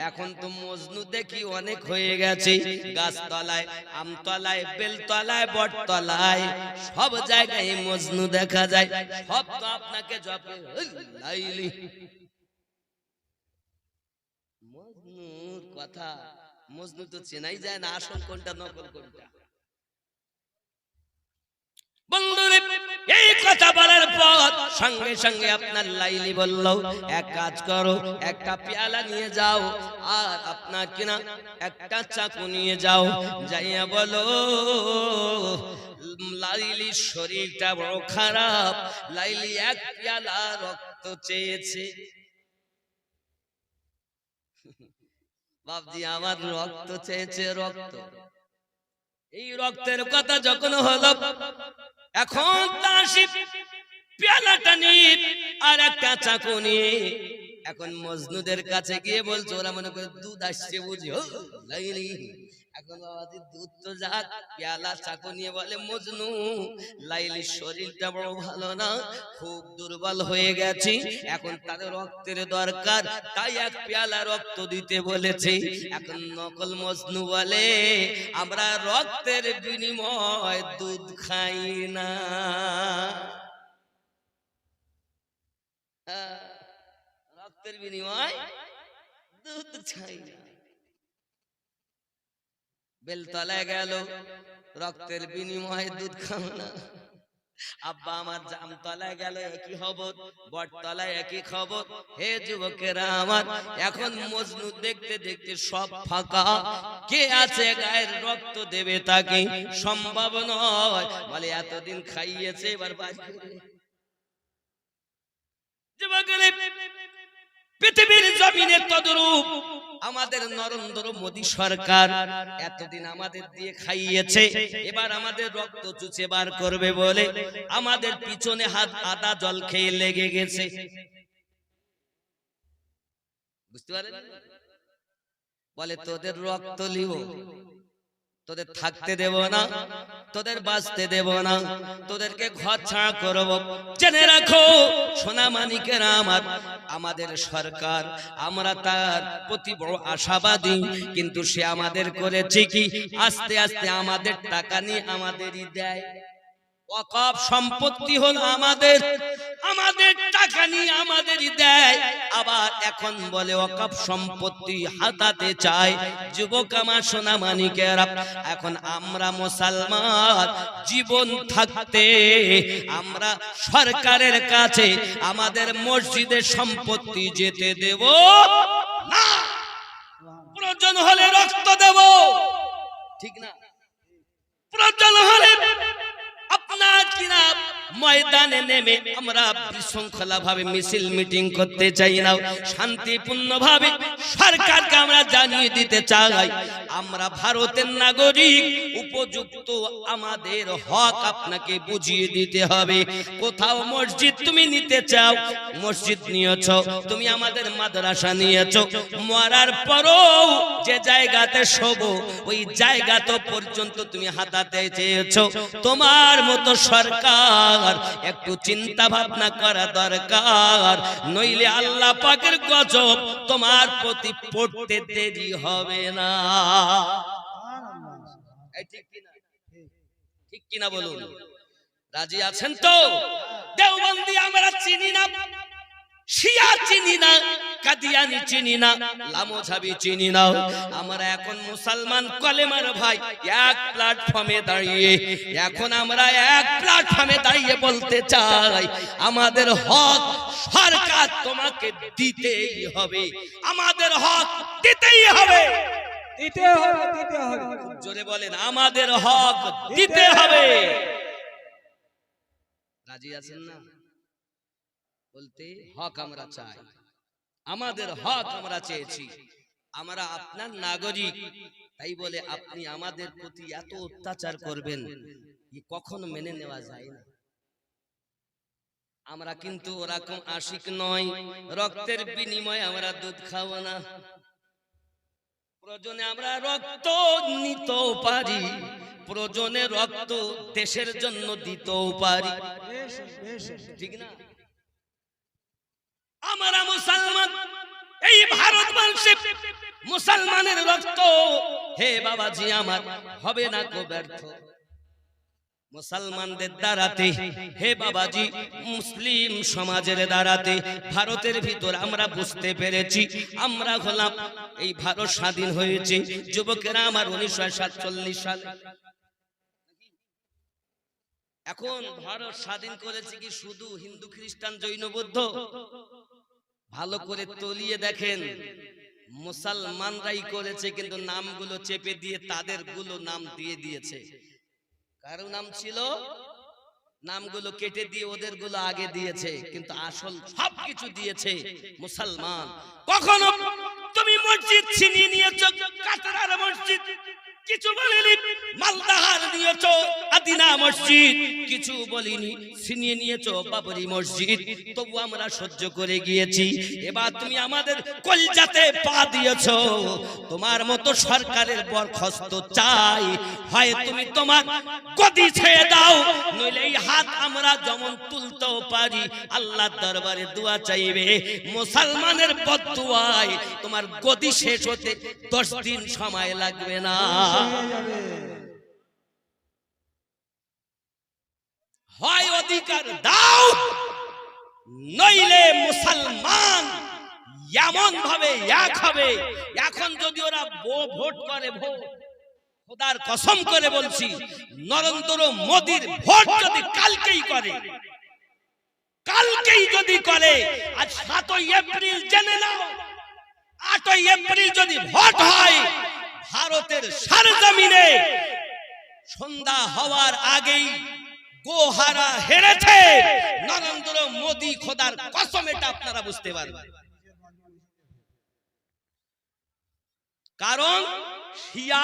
এখন তো মজনু দেখি অনেক হয়ে গেছে, গাছতলায়, আমতলায়, বেলতলায়, বটতলায়, সব জায়গায় মজনু দেখা যায়, সব তো আপনাকে জপে। লাইলি মজনুর কথা, মজনু তো চেনাই যায় না আসল কোনটা নকল কোনটা। বন্ধুরে, এই কথা বলার পর সঙ্গে সঙ্গে আপনার লাইলি বলল, এক কাজ করো, একটা পেয়ালা নিয়ে যাও, আর আপনার কিনা একটা চাকু নিয়ে যাও, যাইয়া বলো লাইলির শরীরটা বড় খারাপ, লাইলি 1 পেয়ালা রক্ত চেয়েছে। বাপজি আমার রক্ত চেয়েছে, রক্ত। এই রক্তের কথা যখন হলো, এখন দাসী পেয়ালাটা নিয়ে আর একটা চাকু নিয়ে এখন মজনুদের কাছে গিয়ে বলছে, ওরা মনে করে দুধ আসছে বুঝি, লাইলি এখন বাবাজি দুধ তো যাক, পেয়ালা চাকু নিয়ে বলে, মজনু লাইলির শরীরটা বড় ভালো না, খুব দুর্বল হয়ে গেছে, এখন তাদের রক্তের দরকার, তাই এক পেয়ালা রক্ত দিতে বলেছে। এখন নকল মজনু বলে, আমরা রক্তের বিনিময় দুধ খাই না। রক্তের বিনিময় দুধ খাই না। বেলতলায় গেল, রক্তের বিনিময়ে দুধ খাবো না। আব্বা আমার জামতলায় গেল, একই খবর, বটতলায় একই খবর। হে যুবকেরা আমার, এখন মজনু দেখতে দেখতে সব ফাঁকা, কে আছে গায়ের রক্ত দেবে তাকে সম্ভব নয়, বলে এতদিন খাইয়েছে, এবার বাজি পৃথিবীর জমিনে তদরূপ আমাদের নরেন্দ্র মোদী সরকার এতদিন আমাদের দিয়ে খাইয়েছে, এবার আমাদের রক্ত চুষে বার করবে বলে আমাদের পিছনে হাত আদা জল খেয়ে লেগে গেছে। বুঝতে পারেন? বলে তোদের রক্ত লিব, তোদের থাকতে দেব না, তোদের বাঁচতে দেব না, তোদেরকে ঘর ছাড়া করব। জেনে রাখো সোনা মানিকেরা আমার, আমাদের সরকার, আমরা তার প্রতি বড় আশাবাদী, কিন্তু সে আমাদের করেছে কি, আস্তে আস্তে আমাদের টাকা নিয়ে আমাদেরই দেয়। ওয়াকফ সম্পত্তি হলো আমাদের, আমাদের টাকা নিয়ে আমাদেরই দেয়। আবার এখন বলে ওয়াকফ সম্পত্তি হাতাতে চায়। যুবক আমার সোনা মানিকেরা, এখন আমরা মুসলমান, জীবন থাকতে আমরা সরকারের কাছে আমাদের মসজিদের সম্পত্তি যেতে দেব না, প্রয়োজন হলে রক্ত দেব, ঠিক না? প্রয়োজন হলে আপনার কিনা ময়দানে নেমে আমরা বিশৃঙ্খলা ভাবে মিছিল মিটিং করতে চাই না, শান্তিপূর্ণ ভাবে সরকারকে আমরা জানিয়ে দিতে চাই আমরা ভারতের নাগরিক, উপযুক্ত আমাদের হক আপনাকে বুঝিয়ে দিতে হবে। কোথাও মসজিদ তুমি নিতে চাও, মসজিদ নিয়েছ, তুমি আমাদের মাদ্রাসা নিয়েছ, মরার পরও যে জায়গাতে শোবো ওই জায়গা তো পর্যন্ত তুমি হাতাতে চেয়েছো। তোমার মতো সরকার একটু চিন্তা ভাবনা করা দরকার, নইলে আল্লাহ পাকের গজব তোমার প্রতি পড়তে দেরি হবে না। ঠিক কিনা বলুন? রাজি আছেন তো? দেওবন্দি আমরা চিনি না, শিয়া চিনি না, কাদিয়ানি চিনি না, লামোঝাবি চিনি না, আমরা এখন মুসলমান কলেমার ভাই এক প্ল্যাটফর্মে দাঁড়িয়ে, এখন আমরা এক প্ল্যাটফর্মে দাঁড়িয়ে বলতে চাই আমাদের হক সরকার তোমাকে দিতেই হবে, আমাদের হক দিতেই হবে, দিতে হবে, দিতে হবে। জোরে বলেন, আমাদের হক দিতে হবে। রাজি আছেন না? বলতে হক আমরা চাই, আমাদের হক আমরা চেয়েছি, আমরা আপনার নাগরিক, তাই বলে আপনি আমাদের প্রতি এত অত্যাচার করবেন কখনো মেনে নেওয়া যায় না। আমরা কিন্তু ওরকম আশিক নয়, রক্তের বিনিময়ে আমরা দুধ খাবো না। প্রয়োজনে আমরা রক্ত নিতেও পারি, প্রয়োজনে রক্ত দেশের জন্য দিতেও পারি, ঠিক না? আমরা মুসলমান, এই ভারতবর্ষে মুসলমানের রক্ত হে বাবাজি আমার হবে না কো ব্যর্থ। মুসলমানদের দ্বারাতে হে বাবাজি, মুসলিম সমাজের দ্বারাতে ভারতের ভিতর আমরা বুঝতে পেরেছি আমরা হলাম, এই ভারত স্বাধীন হয়েছে যুবকেরা আমার 1947 সালে। এখন ভারত স্বাধীন করেছে কি শুধু হিন্দু, খ্রিস্টান, জৈন, বৌদ্ধ? ভালো করে তলিয়ে দেখেন, মুসলমানরাই করেছে, কিন্তু নামগুলো চেপে দিয়ে তাদের গুলো নাম দিয়ে দিয়েছে। কারো নাম ছিল, নামগুলো কেটে দিয়ে ওদের গুলো আগে দিয়েছে, কিন্তু আসল সবকিছু দিয়েছে মুসলমান। কখনো তুমি মসজিদ ছিনিয়ে নিয়েছো, কাতার মসজিদ কিছু বলিনি। মালদাহার নিয়েছো আদিনা মসজিদ, কিছু বলিনি। ছিনিয়ে নিয়েছো বাবরি মসজিদ, তবু আমরা সহ্য করে গিয়েছি। এবার তুমি আমাদের কলজাতে পা দিয়েছো। তোমার মতো সরকারের বরখাস্ত চাই, হয় তুমি তোমার গদি ছেড়ে দাও, নইলে এই হাত আমরা যেমন তুলতেও পারি আল্লাহর দরবারে দোয়া চাইবে। মুসলমানের বদদুয়ায় তোমার গদি শেষ হতে 10 দিন সময় লাগবে না। হয় অধিকার দাও, নইলে মুসলমান এমন ভাবে এক হবে। এখন যদি ওরা ভোট করে, খোদার কসম করে বলছি, নরেন্দ্র মোদীর ভোট যদি কালকেই করে, কালকেই যদি করে, আজ 7ই এপ্রিল জেনে নাও, 8ই এপ্রিল যদি ভোট হয়, ভারতের সরজমিনে সন্ধ্যা হওয়ার আগেই গোহারা হেরেছে নরেন্দ্র মোদী। খোদার কসম, এটা আপনারা বুঝতে পারবেন। কারণ শিয়া,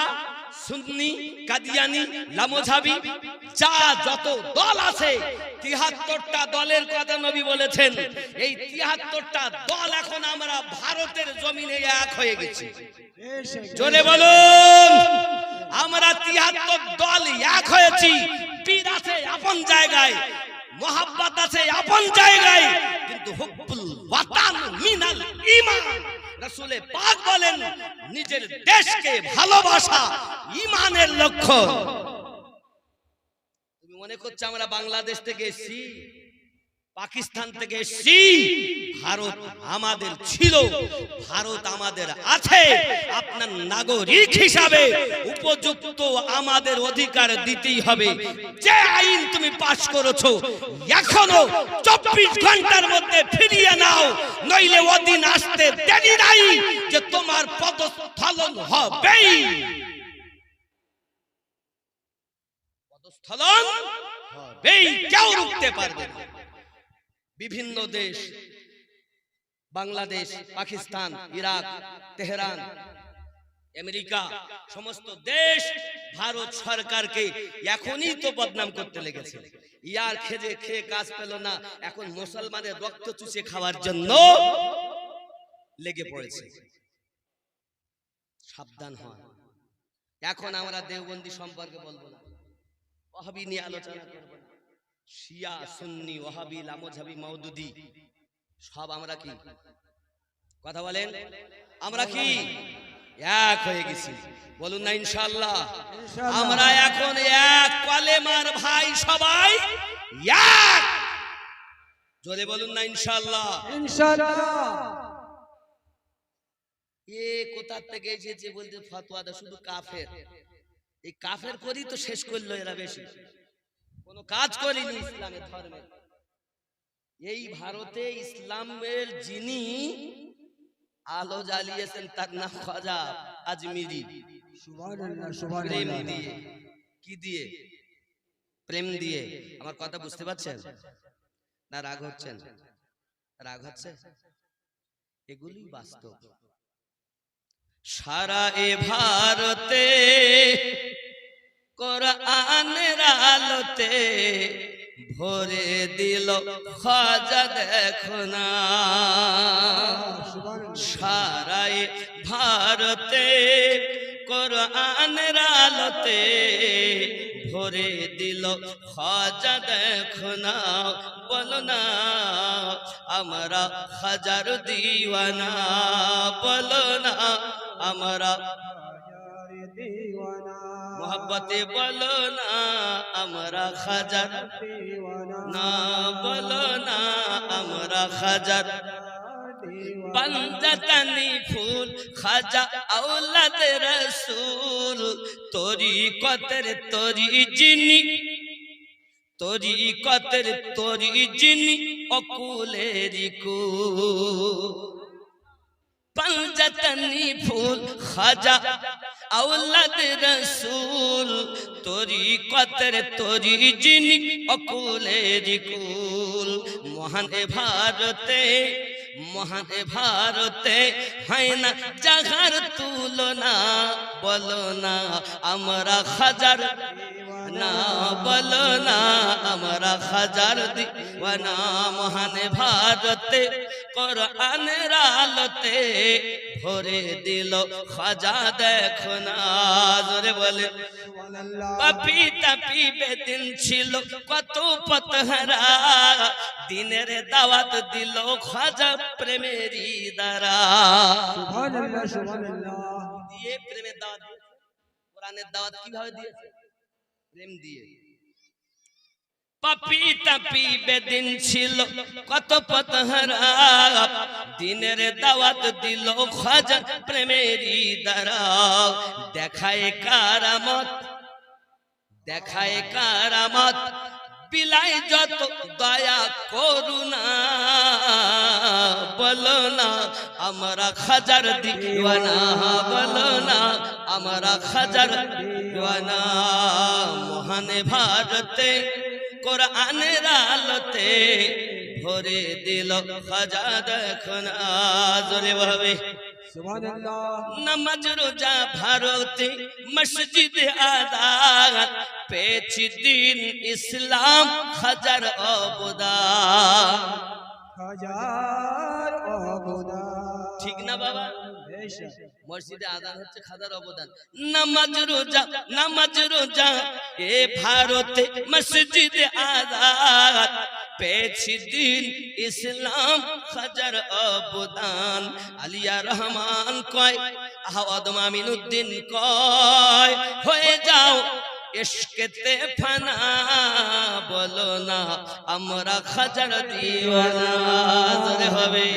সুন্নি, কাদিয়ানি, লামোঝাবি যা যত দল আছে, 73টা দলের কথা নবী বলেছেন। এই 73টা দল এখন আমরা ভারতের জমিনে এক হয়ে গেছি। জোরে বলুন, আমরা 73 দল এক হয়েছি। পীর আছে আপন জায়গায়, মোহাব্বত আছে আপন জায়গায়, কিন্তু হুব্বুল ওয়াতান মিনাল ঈমান। রাসূলে পাক বলেন, নিজের দেশকে ভালোবাসা ঈমানের লক্ষ্য। তুমি মনে করছো আমরা বাংলাদেশ থেকে এসেছি, পাকিস্তান থেকে এসেছি? ভারত আমাদের ছিল, ভারত আমাদের আছে। আপনার নাগরিক হিসাবে উপযুক্ত আমাদের অধিকার দিতেই হবে। যে আইন তুমি পাশ করেছো, এখনো 24 ঘন্টার মধ্যে ফিরিয়ে নাও, নইলে ওদিন আসতে দেরি নাই যে তোমার পদস্খলন হবেই। পদস্খলন হবেই, কেউ রুখতে পারবে না। বিভিন্ন দেশ, Bangladesh, Pakistan, Iraq, Tehran, America, সমস্ত দেশ ভারত সরকারকে এখনই তো বদনাম করতে লেগেছে। ইয়ার খেয়ে কাজ পেল না, এখন মুসলমানের রক্ত চুষে খাওয়ার জন্য লেগে পড়েছে। সাবধান হন। এখন আমরা দেওবন্দি সম্পর্কে বলবো না, ওয়াহাবি নিয়ে আলোচনা করবো না। শিয়া, সুন্নি, ওয়াহাবি, লামোঝাবি, মাউদুদি সব আমরা কি কথা বলেন? আমরা কি এক হয়ে গেছি? বলুন না ইনশাআল্লাহ। আমরা এখন এক কলেমার ভাই, সবাই এক। জোরে বলুন না ইনশাআল্লাহ। ইনশাআল্লাহ। এ কোথা থেকে এসেছে বলতে ফতোয়া দেয় শুধু কাফের। এই কাফের করেই তো শেষ করলো এরা, বেশি কোনো কাজ করেনি ইসলামের ধর্মে। এই ভারতে ইসলামের যিনি আলো জ্বালিয়েছেন তার নাম খাজা আজমিরি। সুবহানাল্লাহ, প্রেম সুবহানাল্লাহ। দিয়ে, কি দিয়ে? প্রেম দিয়ে। আমার কথা বুঝতে পারছেন না? রাগ হচ্ছেন? রাগ হচ্ছে? এগুলি বাস্তব। সারা এ ভারতে কোরআনের আলোতে ভরে দিল খাজা, দেখো না। সারা এ ভারতে কোরআনের আলোতে ভরে দিল খাজা, দেখো না। বলো না আমরা হাজার দিওয়ানা, বলো না আমরা মোহব্বতে, বলো না আমরা হাজার না, বলো না আমরা হাজার। পাঞ্জাতানি ফুল খাজা আওলাদ রাসূল, তরিকতের তরি যিনি, তরিকতের তরি যিনি অকুলের কুল। পাঞ্জাতানি ফুল খাজা আওলাদ রাসূল, তরিকতের তরি যিনি অকুলের কুল। মহান ভারতে, মহান ভারতে হয় না জাগার তুল বলো না বলো না আমরা হাজার না বলো না আমরা হাজার দিওয়ানা মহান ভারতে কোরআনের আলোতে ভরে দিল খাজা দেখো না জোরে বলে পাপি তাপি বেদিন ছিল কত পথহারা দিনের দাওয়াত দিল খাজা প্রেমেরই দ্বারা সুবহানাল্লাহ সুবহানাল্লাহ দিয়ে প্রেমের দাওয়াত কোরআনের দাওয়াত কিভাবে দিয়েছে প্রেম দিয়ে পাপি তাপি বেদিন ছিল কত পথহারা দিনের দাওয়াত দিল খাজা প্রেমেরই দ্বারা দেখায় কারামত বিলাই যত দয়া করুণা বলো না আমরা খাজার দিওয়ানা বলো না আমরা খাজার দিওয়ানা মহান ভারতে কোরআনের আলোতে ভরে দিল খাজা দেখো না জোরে ভাবে সুবহানাল্লাহ নামাজ রোজা ভারতে মসজিদ আদাত পেয়েছি দিন ইসলাম হাজার অবদান হাজার অবদান ঠিক না বাবা বেশক মসজিদে আদান হচ্ছে খাজার অবদান নামাজ রোজা এ ভারতে মসজিদে আদাত পেয়েছি দিন ইসলাম হাজার অবদান আলিয়া রহমান কয় আহমদ মামিনুদ্দিন কয় হয়ে যাও ইশকেতে ফানা বলো না আমরা খাজার দিওয়ানা জোরে হবে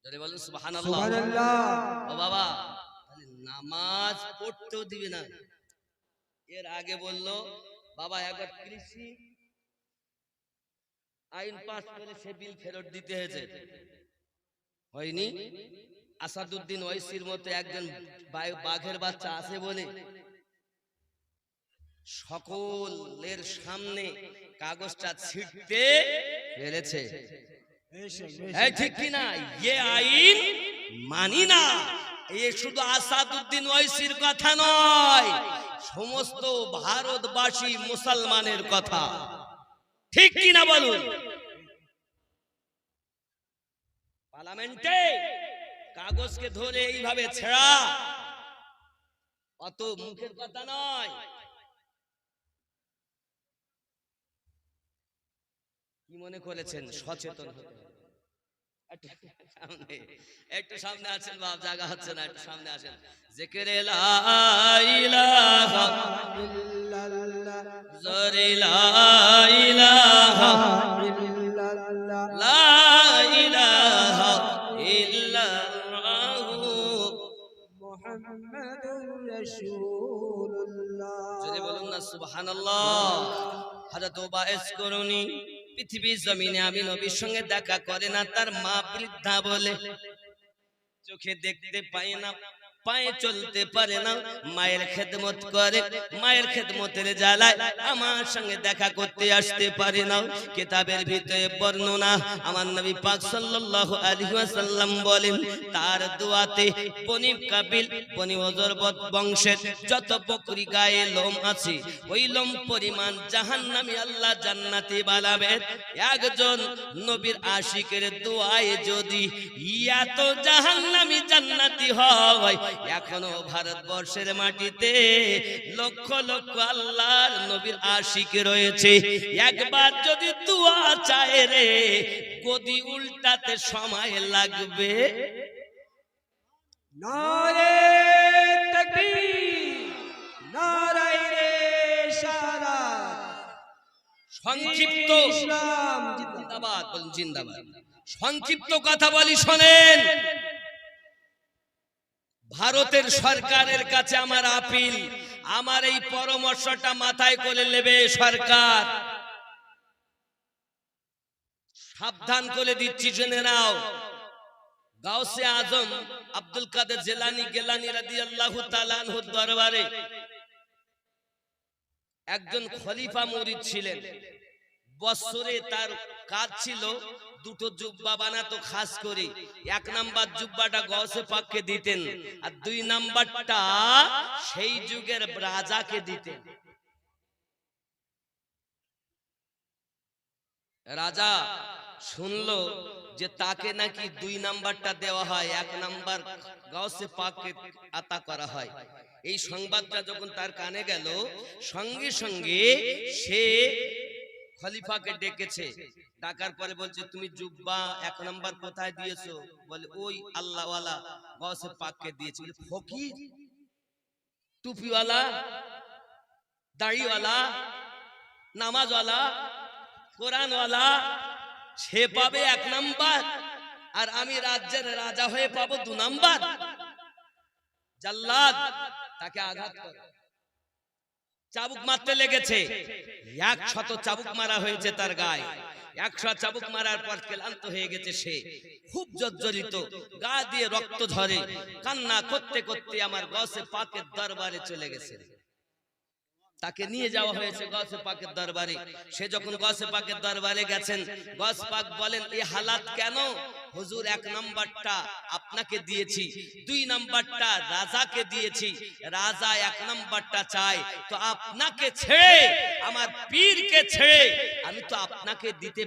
জোরে বলুন সুবহানাল্লাহ সুবহানাল্লাহ ও বাবা তাহলে নামাজ পড়তেও দিবে না এর আগে বললো বাবা একবার কৃষি আইন পাস করে সে বিল ফেরত দিতে হয়েছে হয়নি আসাদুদ্দিন ওয়াইসির মতো একজন বাঘের বাচ্চা আছে বলে সকলের সামনে কাগজটা ছিটতে পেরেছে বেশক এই ঠিক কি না ये আইন মানি না এ শুধু আসাদুদ্দিন ওয়াইসির কথা নয় সমস্ত ভারতবাসী মুসলমানের কথা ঠিক কি না বলুন পার্লামেন্টে কাগজকে ধরে এইভাবে ছেড়া অত মুখের কথা নয় কি মনে করেছেন সচেতন হতে হবে একটু সামনে আছেন বাপ জায়গা হচ্ছে না একটু সামনে আসেন জিকিরে লা ইলাহা ইল্লাল্লাহ জোরে লা ইলাহা ইল্লাল্লাহ লা ইলাহা ইল্লাল্লাহু মুহাম্মাদুর রাসূলুল্লাহ জোরে বলুন না সুবহানাল্লাহ হযরত ওবাইস করুনি পৃথিবীর জমিনে আমি নবীর সঙ্গে দেখা করে না তার মা বৃদ্ধা বলে চোখে দেখতে পায় না পায়ে চলতে পারে না মায়ের খেদমত করে মায়ের খেদমতের জ্বালায় আমার সঙ্গে দেখা করতে আসতে পারে না কিতাবের ভিতরে বর্ণনা আমার নবী পাক সাল্লাল্লাহু আলাইহি ওয়াসাল্লাম বলেন তার দোয়াতে বনি কাবিল বনি ওজরবত বংশের যত বকরি গায়ে লোম আছে ওই লোম পরিমাণ জাহান্নামী আল্লাহ জান্নাতে বানাবে একজন নবীর আশিকের দোয়ায় যদি এত জাহান্নামী জান্নাতি হয় এখনো ভারতবর্ষের মাটিতে লক্ষ লক্ষ আল্লাহর নবীর আশিক রয়েছে একবার যদি দোয়া চায় রে গদি উল্টাতে সময় লাগবে নারে তাকবীর নারে রিসালাত সংক্ষিপ্ত ইসলাম জিন্দাবাদ বলুন জিন্দাবাদ সংক্ষিপ্ত কথা বলি শোনেন ভারতের সরকারের কাছে আমার আপিল আমার এই পরামর্শটা মাথায় করে নেবে সরকার সাবধান করে দিচ্ছি জেনে নাও গাউসে আজম আব্দুল কাদের জিলানী রাদিয়াল্লাহু তাআলা আনহুর দরবারে একজন খলিফা মুরিদ ছিলেন বছরে তার কাজ ছিল দুটো জুব্বা বানাতো খাস করে। এক নাম্বার জুব্বাটা গৌসে পাককে দিতেন, আর 2 নাম্বারটা সেই যুগের রাজাকে দিতেন। রাজা শুনলো যে তাকে নাকি 2 নাম্বারটা দেওয়া হয়, 1 নাম্বার গৌসে পাককে আতা করা হয়। এই সংবাদটা যখন তার কানে গেল, সঙ্গে সঙ্গে সে খলিফাকে ডেকেছে। ডাকার পরে বলছে, তুমি জুব্বা 1 নাম্বার কোথায় দিয়েছো? বলে, ওই আল্লাহওয়ালা গৌসে পাককে দিয়েছি। বলে, ফকির, টুপিওয়ালা, দাড়িওয়ালা, নামাজওয়ালা, কোরআনওয়ালা, সে পাবে 1 নাম্বার, আর আমি রাজ্যের রাজা হয়ে পাবো 2 নাম্বার? জাল্লাদ তাকে আঘাত করে চাবুক মারতে লেগেছে। 100 চাবুক মারা হয়েছে তার গায়ে। 100 চাবুক মারার পর ক্লান্ত হয়ে গেছে সে, খুব জর্জরিত, গা দিয়ে রক্ত ঝরে, কান্না করতে করতে আমার গৌসে পাকের দরবারে চলে গেছে। তাকে নিয়ে যাওয়া হয়েছে গৌসে পাকের দরবারে। সে যখন গৌসে পাকের দরবারে গেছেন, গৌস পাক বলেন, এই হালাত কেন? হুজুর, 1 নাম্বারটা আপনাকে দিয়েছি, 2 নাম্বারটা রাজাকে দিয়েছি, রাজা 1 নাম্বারটা চায়, তো আপনাকে ছেড়ে, আমার পীরকে ছেড়ে আমি তো আপনাকে দিতে,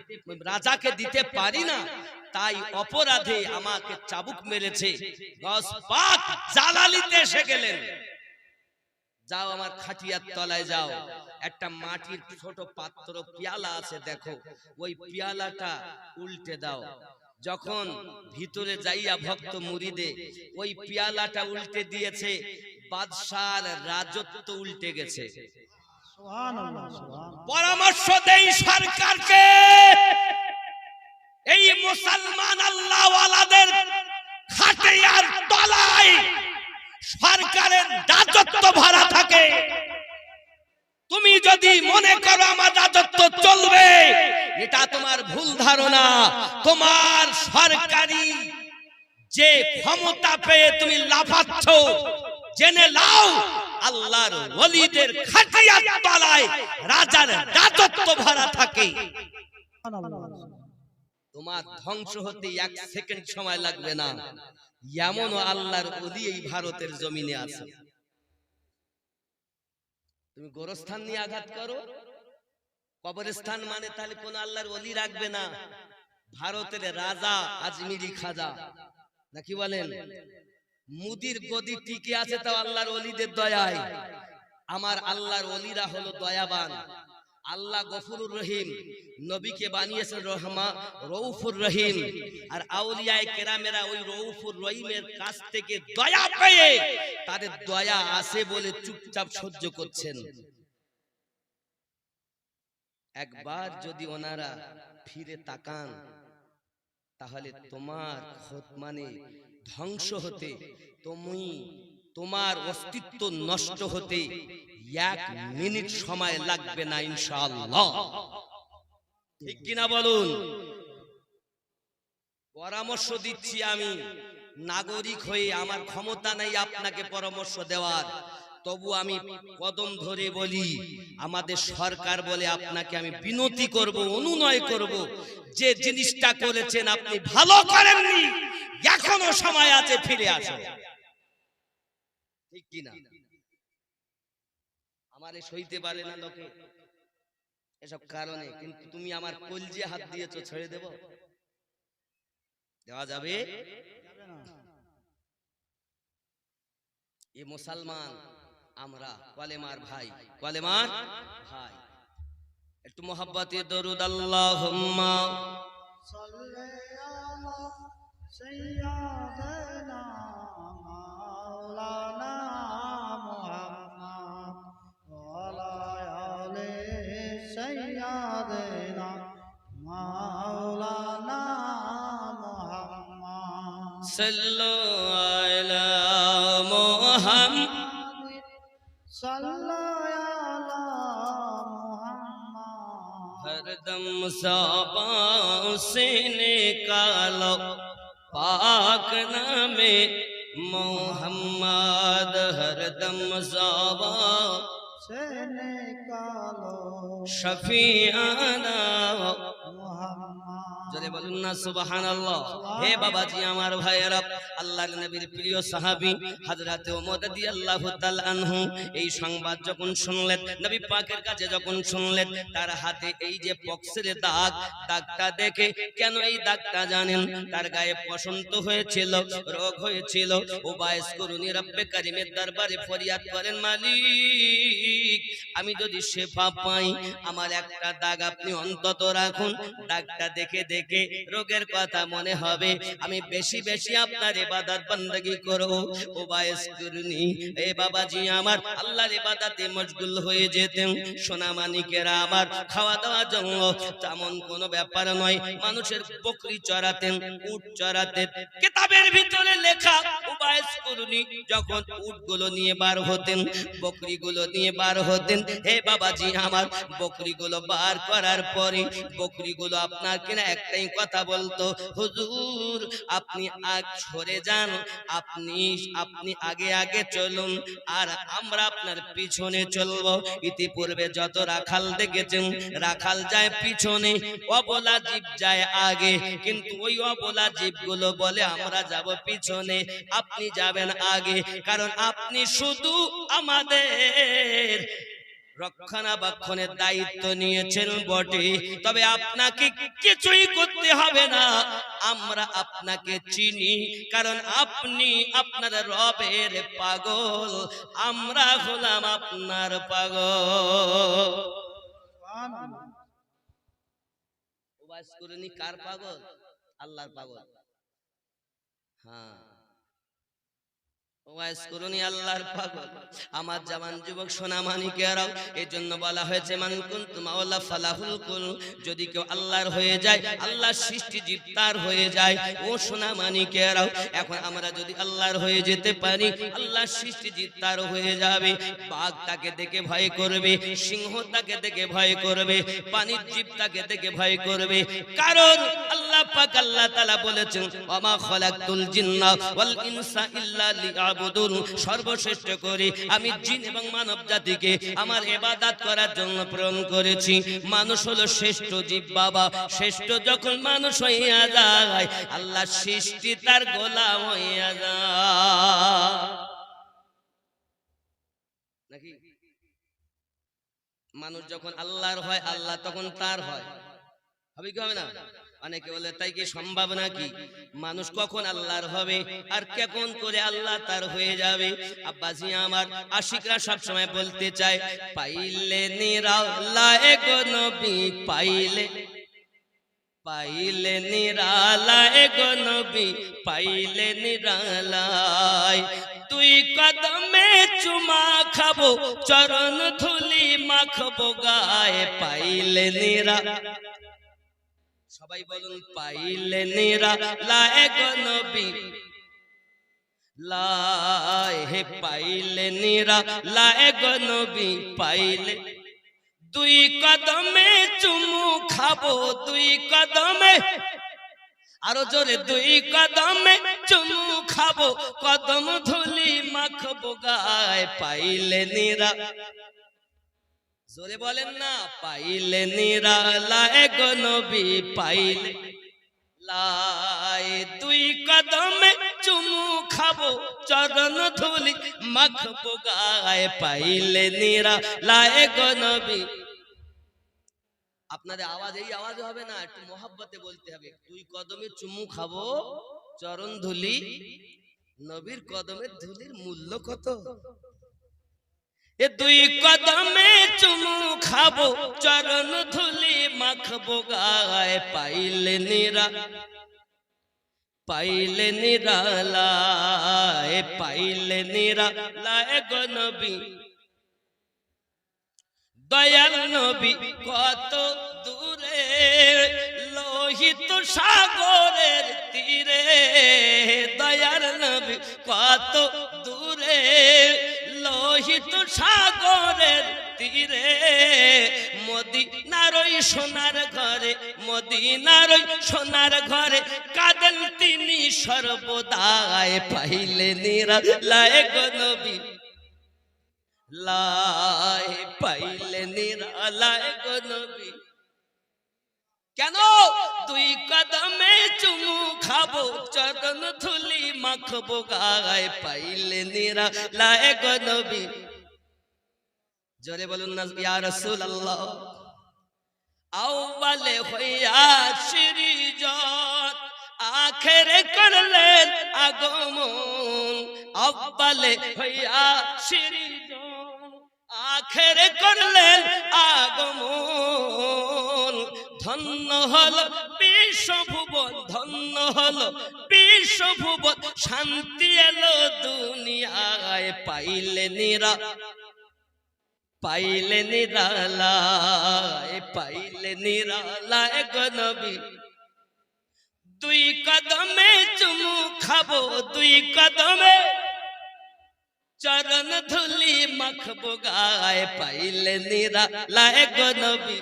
রাজাকে দিতে পারি না, তাই অপরাধে আমাকে চাবুক মেরেছে। গৌস পাক জালালিতে এসে গেলেন। যাও আমার খাটিয়ার তলায় যাও, একটা মাটির ছোট পাত্র পিয়ালা আছে, দেখো, ওই পিয়ালাটা উল্টে দাও। যখন ভিতরে যাইয়া ভক্ত মুরিদে ওই পিয়ালাটা উল্টে দিয়েছে, বাদশার রাজত্ব উল্টে গেছে। পরামর্শ দেই সরকারকে, এই মুসলমান আল্লাহওয়ালাদের খাটিয়ার তলায় সরকারের রাজত্ব ভরা থাকে। তুমি যদি মনে করো আমার রাজত্ব চলবে, এটা তোমার ভুল ধারণা। তোমার সরকারি যে ক্ষমতা পেয়ে তুমি লাফাচ্ছ, জেনে নাও আল্লাহর ওলিদের খাটিয়ার তলায় রাজার রাজত্ব ভরা থাকে। তোমার ধ্বংস হতে 1 সেকেন্ড সময় লাগবে না। এমনও আল্লাহর ওলি এই ভারতের জমিনে আছে। তুমি গোরস্থান নিয়ে আঘাত করো, কবরস্থান মানে তাহলে কোন আল্লাহর ওলি রাখবে না। ভারতের রাজা আজমিরি খাজা নাকি বলেন, মুদির গদি টিকে আছে তাও আল্লাহর ওলিদের দয়ায়। আমার আল্লাহর ওলিরা হলো দয়াবান। আল্লাহ গফুরুর রহিম, নবীকে বানিয়েছেন রউফুর রহিম, আর আউলিয়ায়ে কেরামেরা ওই রউফুর রহিমের কাছ থেকে দয়া পেয়ে তাদের দয়া আছে বলে চুপচাপ সহ্য করছেন। একবার যদি ওনারা ফিরে তাকান, তাহলে তোমার মানে ধ্বংস হতে, তোমার অস্তিত্ব নষ্ট হতে 1 মিনিট সময় লাগবে না ইনশাআল্লাহ। ঠিক কিনা বলুন? পরামর্শ দিচ্ছি আমি, নাগরিক হয়ে আমার ক্ষমতা নেই আপনাকে পরামর্শ দেওয়ার, তবু আমি কদম ধরে বলি, আমাদের সরকার বলে আপনাকে আমি বিনতি করব, অনুনয় করব, যে জিনিসটা করেছেন আপনি ভালো করেননি, এখনো সময় আছে, ফিরে আসুন। ঠিক কিনা? আমারে সইতে পারে না লোকে এসব কারণে, কিন্তু তুমি আমার কলজে হাত দিয়েছো, ছেড়ে দেব? দেওয়া যাবে? এ মুসলমান আমরা, কলেমার ভাই, কলেমার ভাই, একটু মোহাব্বতে দরুদ আল্লাহুম্মা সাল্লি আলা সাইয়্যিদিনা মাওলানা মুহাম্মদ ওয়া আলা আলি সাইয়্যিদিনা মাওলানা মুহাম্মদ সাল্লু আলা মুহাম্মদ हरदम साबा से निकालो पाक नामे मोहम्मद, हरदम साबा से निकालो शफीआना मोहम्मद জোরে বলুন না সুবহানাল্লাহ। হে বাবাজি আমার ভাইয়েরা, আল্লাহর নবীর প্রিয় সাহাবী হযরতে ওমর রাদিয়াল্লাহু তাআলা আনহু এই সংবাদ যখন শুনলেন, নবী পাকের কাছে যখন শুনলেন, তার হাতে এই যে পক্সের দাগ, দাগটা দেখে, কেন এই দাগটা জানেন? তার গায়ে বসন্ত হয়েছিল, রোগ হয়েছিল। উবাইস করুনি রব্বে কারিমের দরবারে ফরিয়াদ করেন, মালিক আমি যদি শেফা পাই, আমার একটা দাগ আপনি অন্তত রাখুন, দাগটা দেখে দেখে রোগের কথা মনে হবে, আমি বেশি বেশি আপনার ইবাদত বندگی করব। উবাইস করুনি এ বাবাজি আমার আল্লাহর ইবাদতে মশগুল হয়ে যেতেন। সোনা মানিকেরা আমার, খাওয়া দাওয়ার জন্য তেমন কোনো ব্যাপার নয়, মানুষের বকরি চড়াতেন, উট চড়াতেন। কিতাবের ভিতরে লেখা, উবাইস করুনি যখন উটগুলো নিয়ে বার হতেন, বকরিগুলো নিয়ে বার হতেন, হে বাবাজি আমার, বকরিগুলো বার করার পরে বকরিগুলো আপনার কিনা একটাই কথা বলতো, হুজুর আপনি আগ সরে যান, আপনি আগে আগে চলুন, আর আমরা আপনার পিছনে চলবো। ইতিপূর্বে যত রাখাল দেখেছেন, রাখাল যায় পিছনে, অবলা জীব যায় আগে, কিন্তু ওই অবলা জীবগুলো বলে আমরা যাব পিছনে, আপনি যাবেন আগে, কারণ আপনি শুধু আমাদের রক্ষণাবেক্ষণের দায়িত্ব নিয়েছেন বটে, তবে আপনাকে কিছুই করতে হবে না, আমরা আপনাকে চিনি, কারণ আপনি আপনার রবের পাগল, আমরা হলাম আপনার পাগল। উবাইস করুনি কার পাগল? আল্লাহর পাগল। হ্যাঁ, ওয়াইস করুনি আল্লাহর পাগল। আমার জওয়ান যুবক সোনা মানিকেরাও, এই জন্য বলা হয়েছে মান কুনতু মাওলা ফালাহুল কুল, যদি কেউ আল্লাহর হয়ে যায়, আল্লাহর সৃষ্টি জীব তার হয়ে যায়। ও সোনা মানিকেরাও, এখন আমরা যদি আল্লাহর হয়ে যেতে পারি, আল্লাহর সৃষ্টি জীব তার হয়ে যাবে। বাঘ তাকে দেখে ভয় করবে, সিংহ তাকে দেখে ভয় করবে, পানির জীব তাকে দেখে ভয় করবে, কারণ আল্লাহ পাক আল্লাহ তাআলা বলেছেন, ওমা খালাকতুল জিন্না ওয়াল ইনসা ইল্লা লিয়াবুদুন, সর্বশ্রেষ্ঠ করে আমি জিন এবং মানব জাতিকে আমার ইবাদত করার জন্য প্রেরণ করেছি। মানুষ হলো শ্রেষ্ঠ জীব বাবা, শ্রেষ্ঠ যখন মানুষ হইয়া যায়, আল্লাহ সৃষ্টি তার গোলাম হইয়া যায় নাকি? মানুষ যখন আল্লাহর হয়, আল্লাহ তখন তার হয়, হবে কি হবে না? অনেকে বলে তাই কি সম্ভব নাকি? মানুষ কখন আল্লাহর হবে আর কেমন করে আল্লাহ তার হয়ে যাবে? আব্বাজি আমার, আশিকরা সব সময় বলতে চায়, পাইলে নিরালায় গো নবী, পাইলে নিরালায় গো নবী, পাইলে নিরালায়, তুই কদমে চুমা খাবো, চরণ ধুলি মাখবো গায়ে, পাইলে নিরা, সবাই বলুন পাইলে নিরালায় গো নবী, লাই হে পাইলে নিরালায় গো নবী, পাইলে দুই কদমে চুমু খাবো, দুই কদমে, আরো জোরে, দুই কদমে চুমু খাবো, কদম ধুলি মাখবো গায়ে, পাইলে নিরা, জোরে বলেন না, পাইলে নিরালায় গো নবী, পাইলে লাই, দুই কদমে চুমু খাবো, চরণ ধুলি মাখবো গায়ে, পাইলে নিরালায় গো নবী। আপনাদের আওয়াজ এই আওয়াজ হবে না, একটু মোহাব্বতে বলতে হবে, দুই কদমে চুমু খাবো, চরণ ধুলি, নবীর কদমের ধুলির মূল্য কত? এ দুই কদমে চুমু খাবো, চরণ ধুলি মাখবো গায়ে, পাইলে নিরালায়, পাইলে নিরালায় গো নবী, দয়াল নবী কত দূরে, লোহিত সাগরের তীরে, দয়াল নবী কত দূরে, লোহিত সাগরের তীরে, মদিনার ওই সোনার ঘরে, মদিনার ওই সোনার ঘরে কাঁদেন তিনি সর্বদাই, পাইলে নিরালায় গো নবী, লাই পাইলে নিরালায় গো নবী। কেন? দুই কদমে চুমু খাবো, চরণ ধুলি মাখবো গায়ে, পাইলে নিরালায় গো নবী। জোরে বলুন না ইয়া রাসূলুল্লাহ। আউয়ালে হইয়া সৃজন, আখেরে করলেন আগমন। আউয়ালে হইয়া সৃজন, আখেরে করলেন আগমন। ধন্য হল বিশ্বভুবন, ধন্য হল বিশ্বভুবন, শান্তি এলো দুনিয়ায়, পাইলে নিরা, পাইলে নিরালায়, পাইলে নিরালায় গো নবী। দুই কদমে চুমু খাবো, দুই কদমে চরণ ধুলি মাখবো গায়ে, পাইলে নিরালায় গো নবী।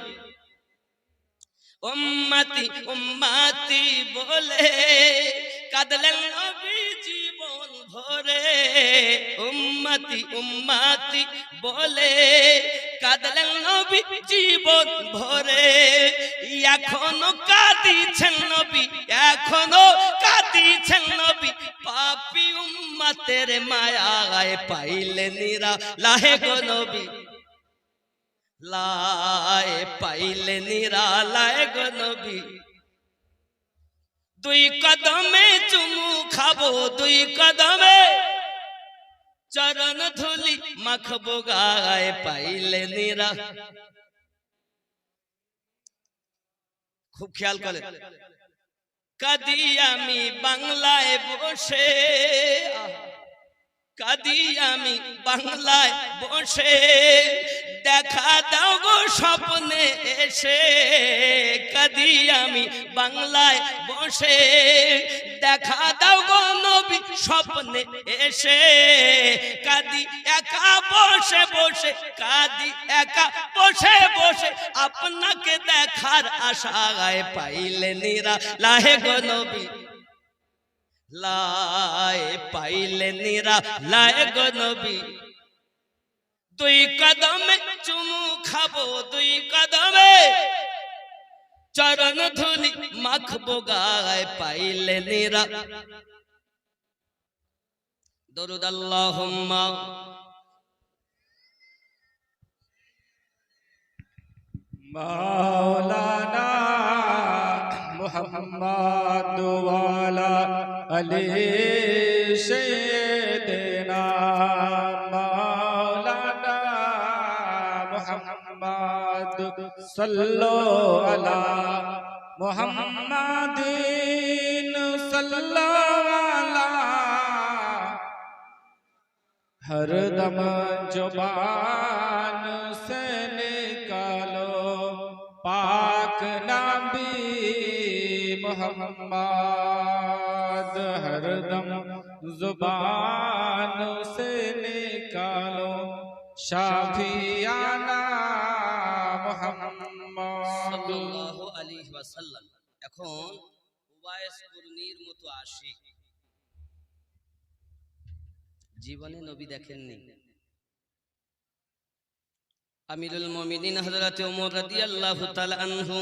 উম্মতি উম্মতি বলে কাঁদলেন নবী জীবন ভরে, উম্মতি উম্মতি বলে কাঁদলেন নবী জীবন ভরে। এখনো কাঁদিছেন নবী, এখনো কাঁদিছেন নবী, পাপী উম্মতের মায়ায়, পাইলে নিরালায় গো নবী। লাই পাইলে নিরালায় গো নবী। দুই কদমে চুমু খাবো, দুই কদমে চরণ ধুলি মাখবো গায়ে, পাইলে নিরা। খুব খেয়াল করে। কাঁদি আমি বাংলায় বসে, কাঁদি আমি বাংলায় বসে, দেখা দাও গো স্বপ্নে এসে। কাঁদি আমি বাংলায় বসে, দেখা দাও গো নবী স্বপ্নে এসে। কাঁদি একা বসে বসে, কাঁদি একা বসে বসে, আপনাকে দেখার আশায়, পাইলে নিরালায় গো নবী। লাই পাইলে নিরালায় গো নবী। দুই কদমে চুমু খাবো, দুই কদমে চরণ ধুলি মাখবো গায়ে, পাইলে নিরা। দরুদ আল্লাহুম্মা মাওলানা মুহাম্মদ ওয়ালা আলি সাইয়্যিদিনা। মাওলানা মুহাম্মদ সাল্লু আলা মুহাম্মাদিন সাল্লু আলা। हरदम जुबान से निकालो पाक नबी मोहम्मद। हरदम जुबान से निकालो शाफियाना मोहम्मद। সাল্লাল্লাহু আলাইহি ওয়াসাল্লাম। এখন উবাইস কুরনির মতো আশিক, জীবনে নবী দেখেননি। আমিরুল মুমিনিন হযরত ওমর রাদিয়াল্লাহু তাআলা আনহু